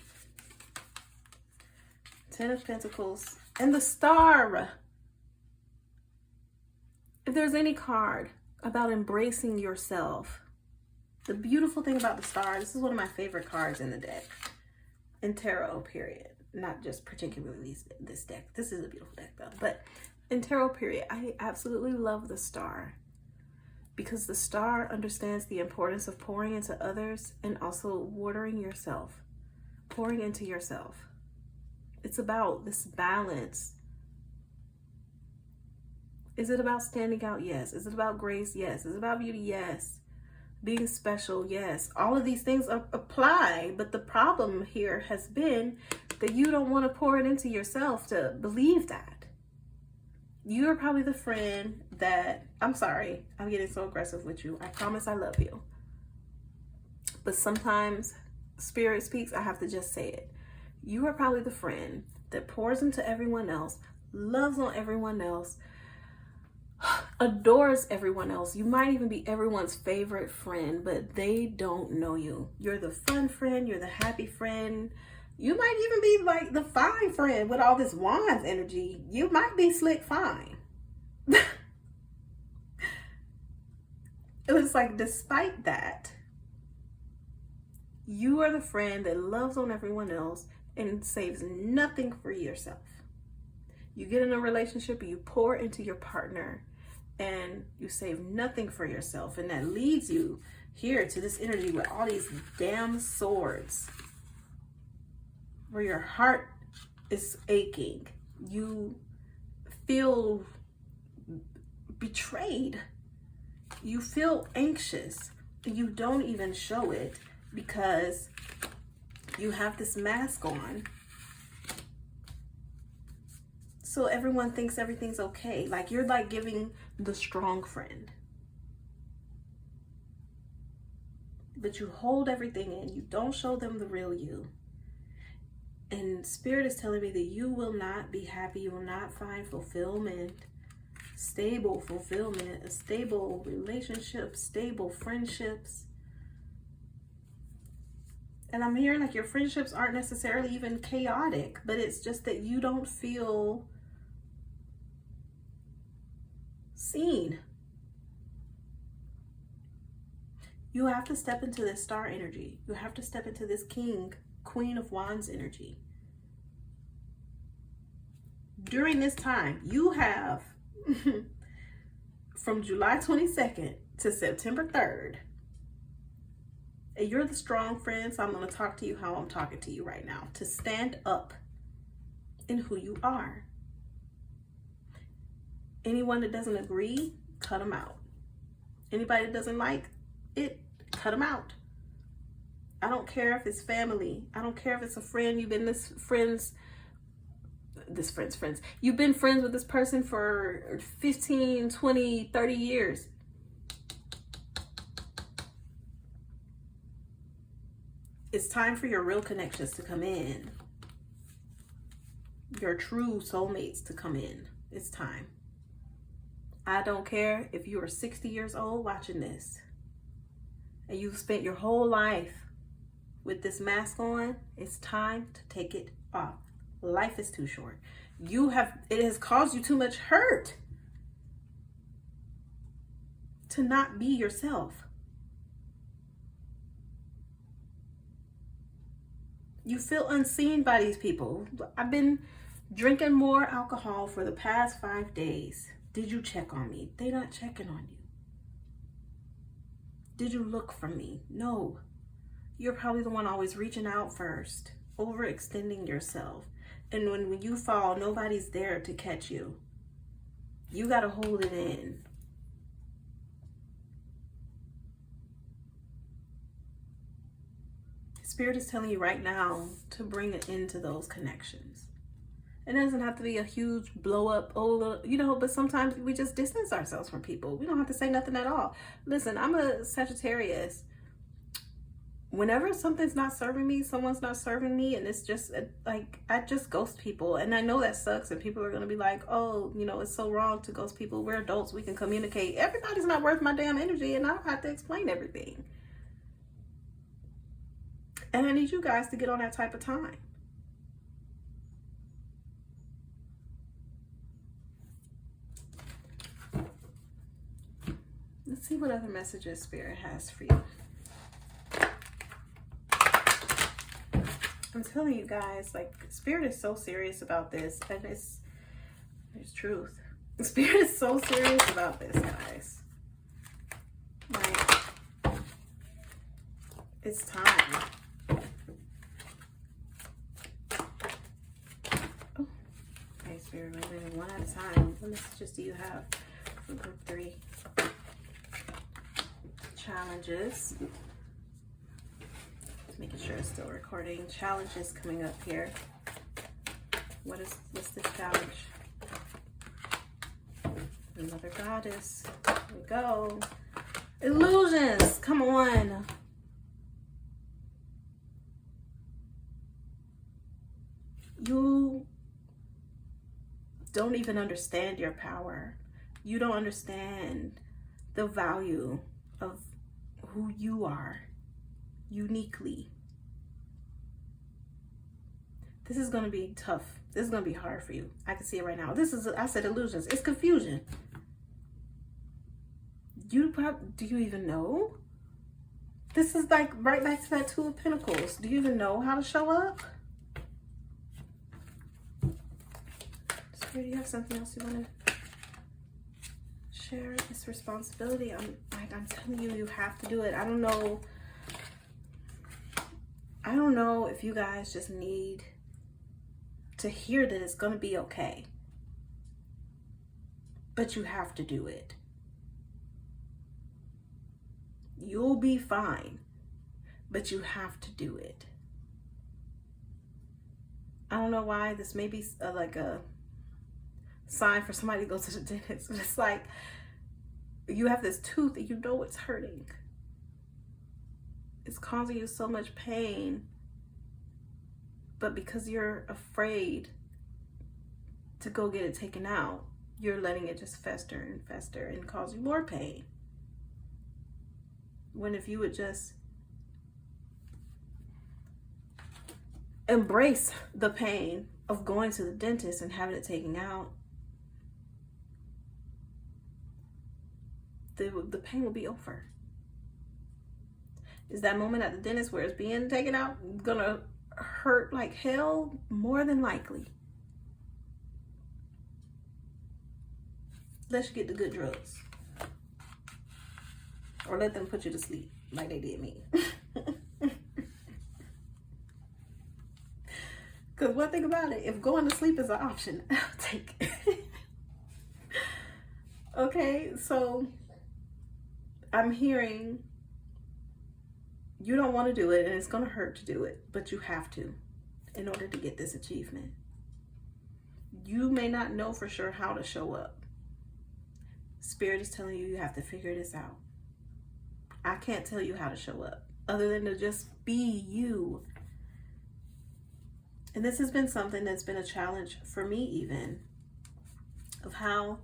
Ten of Pentacles and the Star. If there's any card about embracing yourself, the beautiful thing about the Star, this is one of my favorite cards in the deck, in tarot, period. Not just particularly this deck. This is a beautiful deck though. But in tarot, period, I absolutely love the Star. Because the Star understands the importance of pouring into others and also watering yourself. Pouring into yourself. It's about this balance. Is it about standing out? Yes. Is it about grace? Yes. Is it about beauty? Yes. Being special? Yes. All of these things apply, but the problem here has been that you don't want to pour it into yourself to believe that. You're probably the friend that, I'm sorry, I'm getting so aggressive with you. I promise I love you. But sometimes Spirit speaks, I have to just say it. You are probably the friend that pours into everyone else, loves on everyone else, adores everyone else. You might even be everyone's favorite friend, but they don't know you. You're the fun friend. You're the happy friend. You might even be like the fine friend with all this Wands energy. You might be slick fine. It was like, despite that, You are the friend that loves on everyone else and saves nothing for yourself. You get in a relationship, you pour into your partner, and you save nothing for yourself. And that leads you here to this energy with all these damn swords, where your heart is aching. You feel betrayed. You feel anxious. You don't even show it because you have this mask on. So everyone thinks everything's okay. Like you're like giving the strong friend. But you hold everything in. You don't show them the real you. And Spirit is telling me that you will not be happy. You will not find fulfillment, stable fulfillment, a stable relationship, stable friendships. And I'm hearing like your friendships aren't necessarily even chaotic, but it's just that you don't feel seen. You have to step into this star energy. You have to step into this Queen of Wands energy. During this time, you have from July 22nd to September 3rd. And you're the strong friend, so I'm going to talk to you how I'm talking to you right now. To stand up in who you are. Anyone that doesn't agree, cut them out. Anybody that doesn't like it, cut them out. I don't care if it's family. I don't care if it's a friend. You've been friends. You've been friends with this person for 15, 20, 30 years. It's time for your real connections to come in. Your true soulmates to come in. It's time. I don't care if you are 60 years old watching this and you've spent your whole life with this mask on. It's time to take it off. Life is too short. It has caused you too much hurt to not be yourself. You feel unseen by these people. I've been drinking more alcohol for the past 5 days. Did you check on me? They're not checking on you. Did you look for me? No. You're probably the one always reaching out first, overextending yourself. And when you fall, nobody's there to catch you. You got to hold it in. Spirit is telling you right now to bring it into those connections. It doesn't have to be a huge blow up, but sometimes we just distance ourselves from people. We don't have to say nothing at all. Listen, I'm a Sagittarius. Whenever something's not serving me, someone's not serving me, and it's just like, I just ghost people. And I know that sucks, and people are going to be like, oh, it's so wrong to ghost people. We're adults. We can communicate. Everybody's not worth my damn energy, and I don't have to explain everything. And I need you guys to get on that type of time. Let's see what other messages Spirit has for you. I'm telling you guys, like, Spirit is so serious about this, and there's truth. Spirit is so serious about this, guys. Like, it's time. Oh, okay, Spirit, we're one at a time. What messages do you have for group 3? Challenges. Just making sure it's still recording. Challenges coming up here. What's this challenge? Another goddess. Here we go. Illusions. Come on. You don't even understand your power. You don't understand the value of who you are uniquely. This is going to be tough. This is going to be hard for you. I can see it right now. I said illusions. It's confusion. Do you even know? This is like right back to that Two of Pentacles. Do you even know how to show up? Spirit, do you have something else you want to share? This responsibility. I'm telling you, you have to do it. I don't know if you guys just need to hear that it's going to be okay. But you have to do it. You'll be fine, but you have to do it. I don't know why. This may be like a sign for somebody to go to the dentist. It's like you have this tooth and you know it's hurting. It's causing you so much pain, but because you're afraid to go get it taken out, you're letting it just fester and fester and cause you more pain. When if you would just embrace the pain of going to the dentist and having it taken out, the pain will be over. Is that moment at the dentist where it's being taken out gonna hurt like hell? More than likely. Let's get the good drugs. Or let them put you to sleep like they did me. Because one thing about it, if going to sleep is an option, I'll take it. Okay, so I'm hearing you don't want to do it and it's going to hurt to do it, but you have to in order to get this achievement. You may not know for sure how to show up. Spirit is telling you you have to figure this out. I can't tell you how to show up other than to just be you. And this has been something that's been a challenge for me even, of how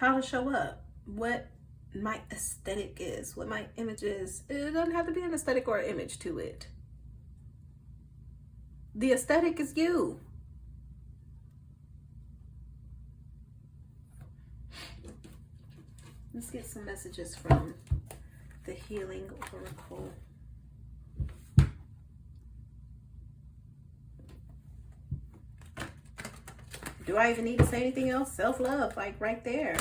to show up, what my aesthetic is, what my image is. It doesn't have to be an aesthetic or an image to it. The aesthetic is you. Let's get some messages from the Healing Oracle. Do I even need to say anything else? Self-love, like right there.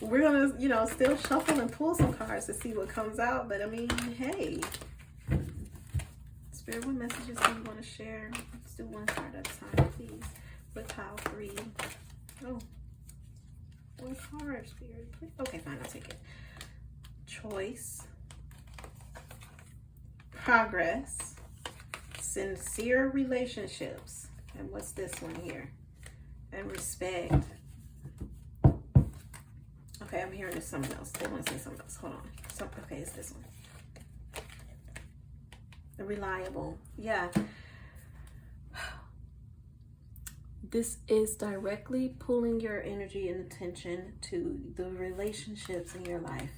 We're gonna, you know, still shuffle and pull some cards to see what comes out. But I mean, hey, Spirit, what messages do you want to share? Let's do one card at a time, please. With pile 3. Oh, one card, Spirit. Okay, fine, I'll take it. Choice, progress, sincere relationships, and what's this one here? And respect. Okay, I'm hearing this something else. They want to say something else. Hold on. Okay, it's this one. The reliable. Yeah. This is directly pulling your energy and attention to the relationships in your life.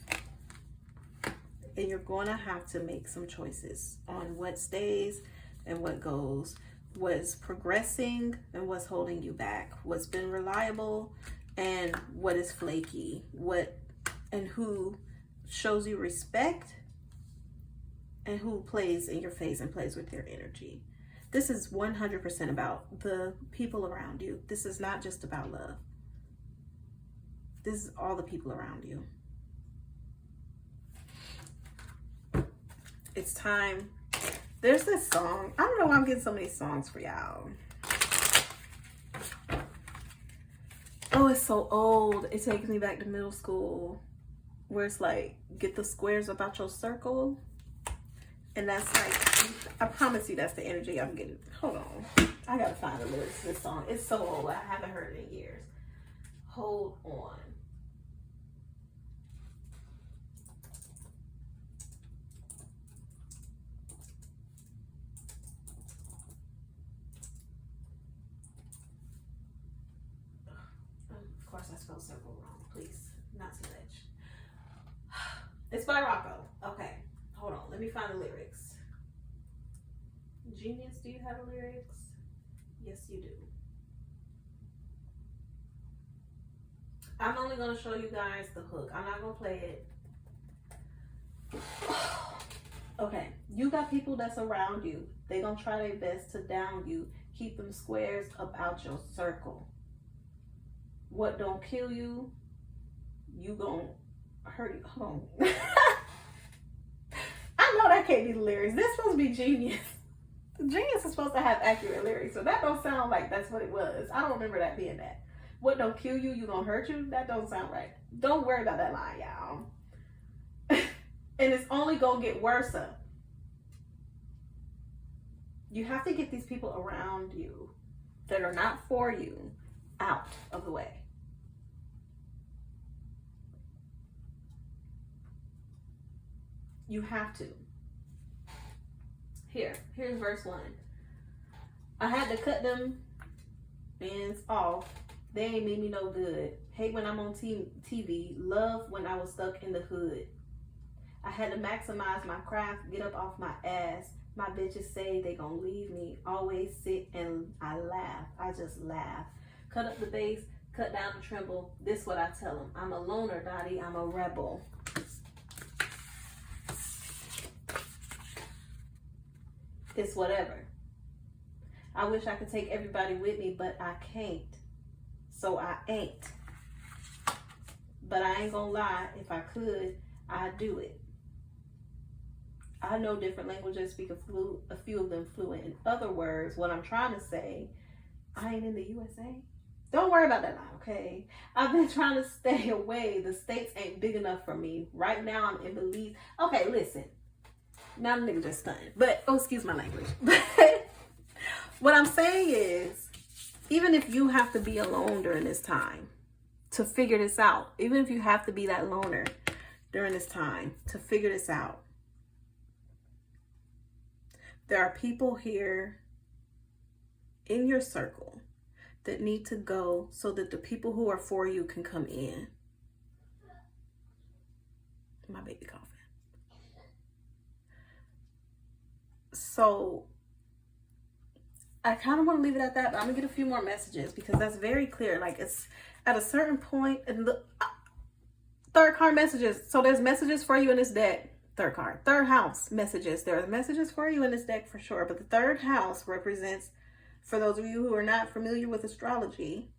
And you're going to have to make some choices on what stays and what goes, what's progressing and what's holding you back, what's been reliable and what is flaky, what and who shows you respect and who plays in your face and plays with your energy. This is 100% about the people around you. This is not just about love. This is all the people around you. It's time. There's this song. I don't know why I'm getting so many songs for y'all. Oh, it's so old. It takes me back to middle school, where it's like, get the squares about your circle. And that's like, I promise you that's the energy I'm getting. Hold on. I gotta find the lyrics to this song. It's so old. I haven't heard it in years. Hold on. Of course I spelled circle wrong. Please, not too much. It's by Rocco. Okay, hold on. Let me find the lyrics. Genius, do you have the lyrics? Yes, you do. I'm only going to show you guys the hook. I'm not going to play it. Okay, you got people that's around you. They gonna try their best to down you. Keep them squares about your circle. What don't kill you, you gonna hurt you. Hold on. I know that can't be the lyrics. This supposed to be Genius. Genius is supposed to have accurate lyrics, so that don't sound like that's what it was. I don't remember that being that. What don't kill you, you gonna hurt you? That don't sound right. Don't worry about that line, y'all. And it's only gonna get worse. You have to get these people around you that are not for you out of the way. You have to. Here's verse 1. I had to cut them ends off. They ain't made me no good. Hate when I'm on TV. Love when I was stuck in the hood. I had to maximize my craft, get up off my ass. My bitches say they gonna leave me. Always sit and I laugh. I just laugh. Cut up the bass, cut down the tremble. This what I tell them. I'm a loner, Dottie. I'm a rebel. It's whatever. I wish I could take everybody with me, but I can't. So I ain't. But I ain't gonna lie. If I could, I'd do it. I know different languages, speak a few of them fluent. In other words, what I'm trying to say, I ain't in the USA. Don't worry about that line, okay? I've been trying to stay away. The states ain't big enough for me. Right now, I'm in Belize. Okay, listen. Now the nigga just stunned. But, oh, excuse my language. But what I'm saying is, even if you have to be alone during this time to figure this out, even if you have to be that loner during this time to figure this out, there are people here in your circle that need to go so that the people who are for you can come in. My baby coughing. So I kind of want to leave it at that, but I'm gonna get a few more messages because that's very clear. Like, it's at a certain point in the third card messages. So there's messages for you in this deck. Third card, third house messages. There are messages for you in this deck for sure. But the third house represents, for those of you who are not familiar with astrology,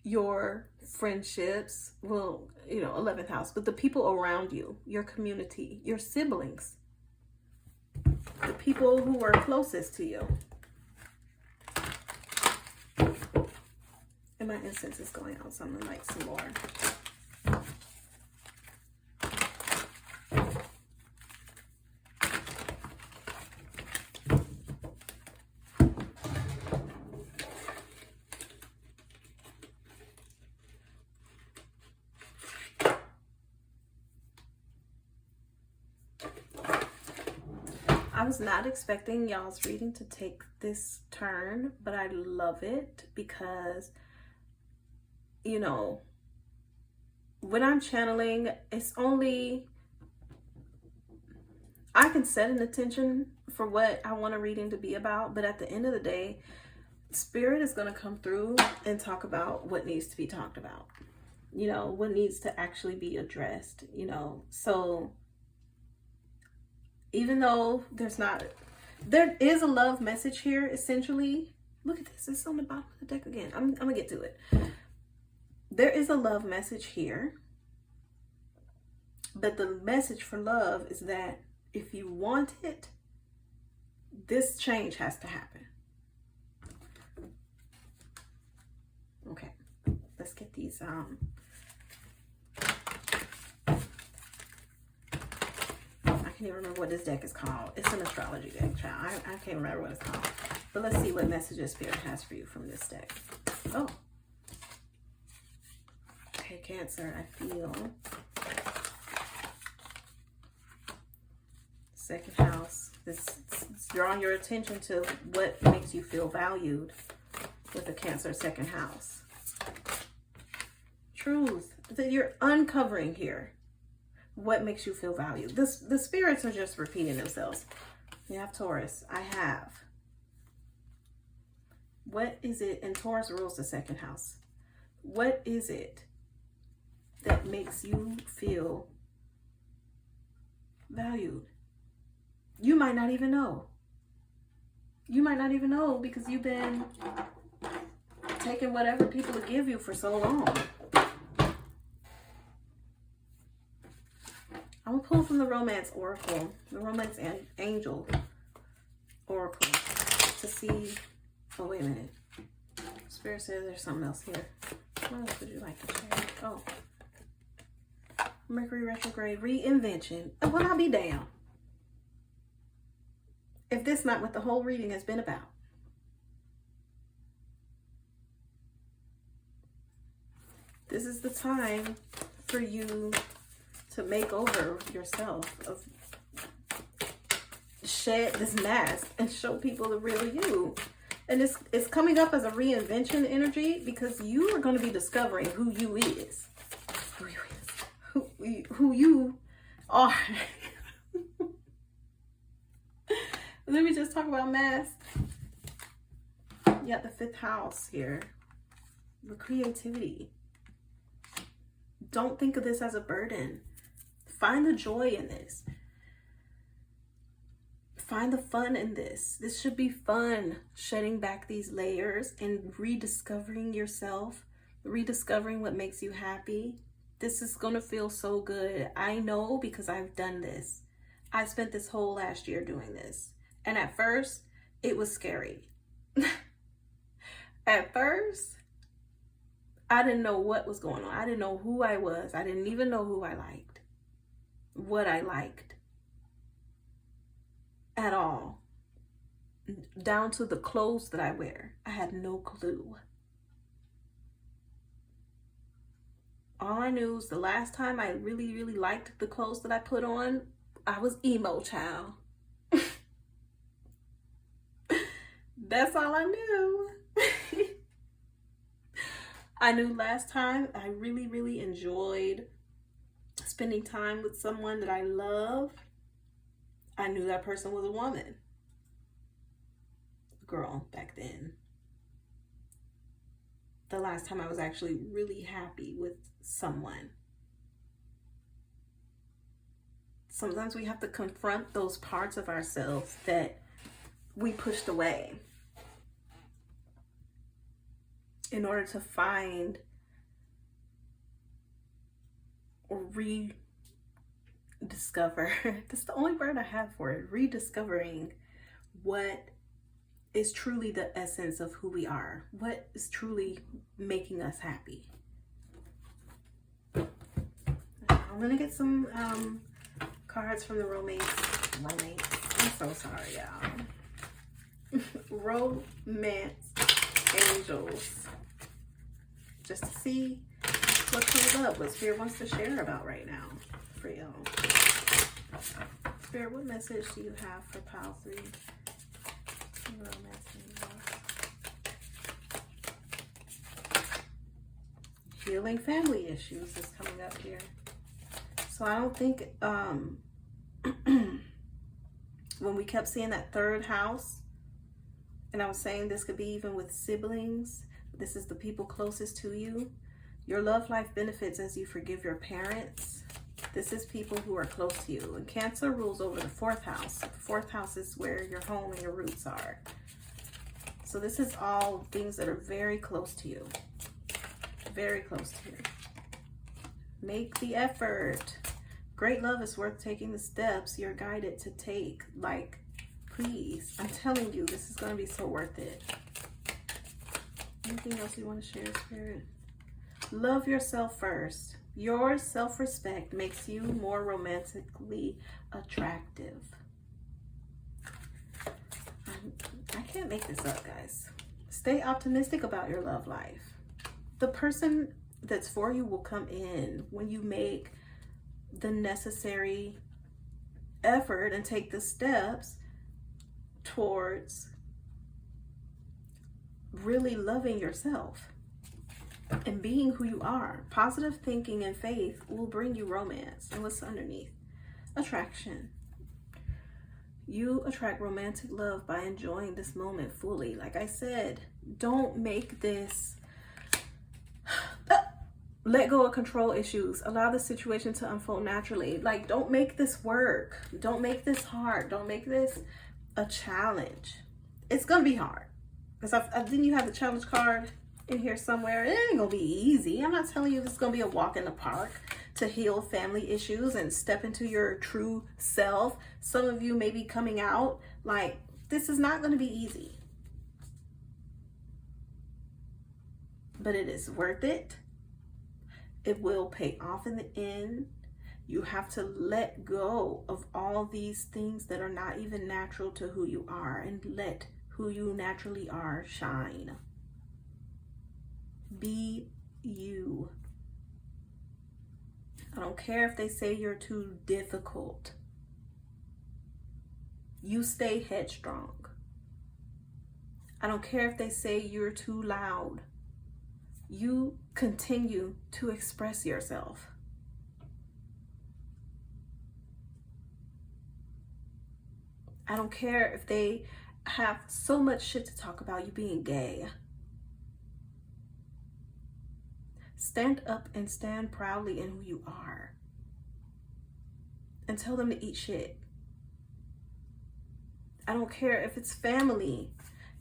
your friendships, well, 11th house, but the people around you, your community, your siblings, the people who are closest to you. And my incense is going out, so I'm gonna light some more. I was not expecting y'all's reading to take this turn, but I love it because, when I'm channeling, it's only, I can set an intention for what I want a reading to be about, but at the end of the day, Spirit is going to come through and talk about what needs to be talked about, what needs to actually be addressed, so even though there is a love message here, essentially. Look at this. It's on the bottom of the deck again. I'm going to get to it. There is a love message here. But the message for love is that if you want it, this change has to happen. Okay. Let's get these I can't even remember what this deck is called. It's an astrology deck, child. I can't remember what it's called. But let's see what messages Spirit has for you from this deck. Oh. Okay, Cancer, I feel. Second house. This is drawing your attention to what makes you feel valued with the Cancer second house. Truth that you're uncovering here. What makes you feel valued? The spirits are just repeating themselves. You have Taurus. I have. What is it? And Taurus rules the second house. What is it that makes you feel valued. You might not even know. You might not even know because you've been taking whatever people give you for so long. I'm going to pull from the Romance Oracle, the Romance Angel Oracle, to see. Oh, wait a minute. Spirit says there's something else here. What else would you like to share? Oh. Mercury retrograde, reinvention. Well, I'll be damned if this is not what the whole reading has been about. This is the time for you to make over yourself, of shed this mask and show people the real you. And it's coming up as a reinvention energy because you are going to be discovering who you is. Who you are. Let me just talk about masks. You got the 5th house here. The creativity. Don't think of this as a burden. Find the joy in this. Find the fun in this. This should be fun, shedding back these layers and rediscovering yourself, rediscovering what makes you happy. This is going to feel so good. I know because I've done this. I spent this whole last year doing this. And at first, it was scary. At first, I didn't know what was going on. I didn't know who I was. I didn't even know who I liked. What I liked. At all. Down to the clothes that I wear. I had no clue. All I knew is the last time I really, really liked the clothes that I put on, I was emo child. That's all I knew. I knew last time I really, really enjoyed spending time with someone that I love. I knew that person was a woman. Girl, back then. The last time I was actually really happy with someone. Sometimes we have to confront those parts of ourselves that we pushed away in order to find or rediscover. That's the only word I have for it. Rediscovering what is truly the essence of who we are. What is truly making us happy. I'm gonna get some cards from the romance. I'm so sorry, y'all. Romance angels. Just to see what comes up, what Spirit wants to share about right now for y'all. Spirit, what message do you have for Pile 3? Romance angels. Healing family issues is coming up here. So I don't think when we kept seeing that 3rd house, and I was saying this could be even with siblings, this is the people closest to you. Your love life benefits as you forgive your parents. This is people who are close to you. And Cancer rules over the 4th house. The 4th house is where your home and your roots are. So this is all things that are very close to you. Very close to you. Make the effort. Great love is worth taking the steps you're guided to take. Like, please, I'm telling you, this is going to be so worth it. Anything else you want to share, Spirit? Love yourself first. Your self-respect makes you more romantically attractive. I can't make this up, guys. Stay optimistic about your love life. The person that's for you will come in when you make the necessary effort and take the steps towards really loving yourself and being who you are. Positive thinking and faith will bring you romance. And what's underneath? Attraction. You attract romantic love by enjoying this moment fully. Like I said, don't make this Let go of control issues. Allow the situation to unfold naturally. Like, don't make this work. Don't make this hard. Don't make this a challenge. It's going to be hard. Because didn't you have the challenge card in here somewhere? It ain't going to be easy. I'm not telling you this is going to be a walk in the park to heal family issues and step into your true self. Some of you may be coming out. Like, this is not going to be easy. But it is worth it. It will pay off in the end. You have to let go of all these things that are not even natural to who you are, and let who you naturally are shine. Be you. I don't care if they say you're too difficult. You stay headstrong. I don't care if they say you're too loud. You continue to express yourself. I don't care if they have so much shit to talk about you being gay. Stand up and stand proudly in who you are. And tell them to eat shit. I don't care if it's family.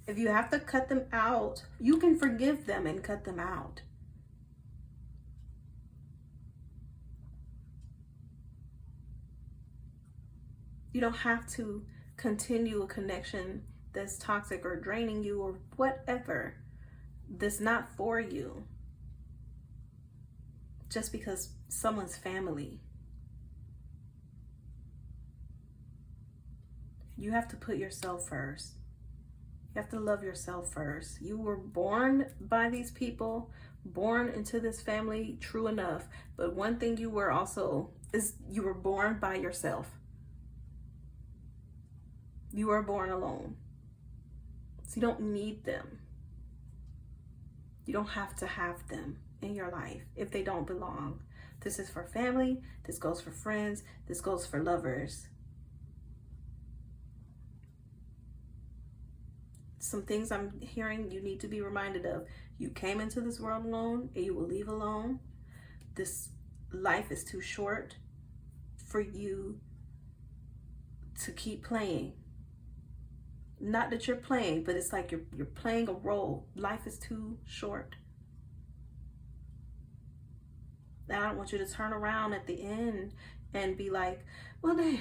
If you have to cut them out, you can forgive them and cut them out. You don't have to continue a connection that's toxic or draining you or whatever, that's not for you, just because someone's family. You have to put yourself first. You have to love yourself first. You were born by these people, born into this family, true enough. But one thing you were also is you were born by yourself. You were born alone. So you don't need them. You don't have to have them in your life if they don't belong. This is for family. This goes for friends. This goes for lovers. Some things I'm hearing you need to be reminded of. You came into this world alone and you will leave alone. This life is too short for you to keep playing. Not that you're playing, but it's like you're playing a role. Life is too short. And I don't want you to turn around at the end and be like, well, damn,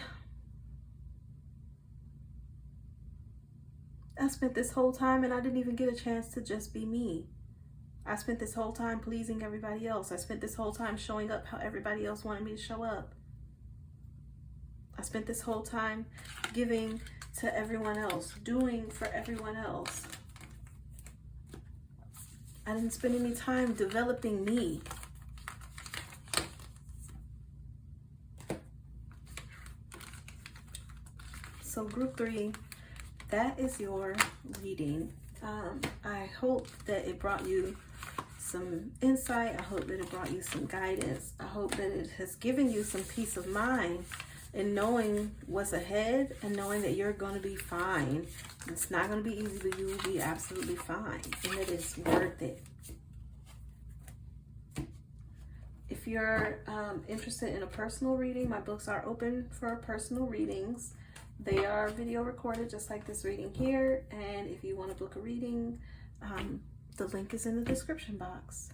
I spent this whole time and I didn't even get a chance to just be me. I spent this whole time pleasing everybody else. I spent this whole time showing up how everybody else wanted me to show up. I spent this whole time giving to everyone else, doing for everyone else. I didn't spend any time developing me. So group 3, that is your reading. I hope that it brought you some insight. I hope that it brought you some guidance. I hope that it has given you some peace of mind in knowing what's ahead and knowing that you're going to be fine. It's not going to be easy, but you will be absolutely fine, and it is worth it. If you're interested in a personal reading, my books are open for personal readings. They are video recorded just like this reading here, and if you want to book a reading, the link is in the description box.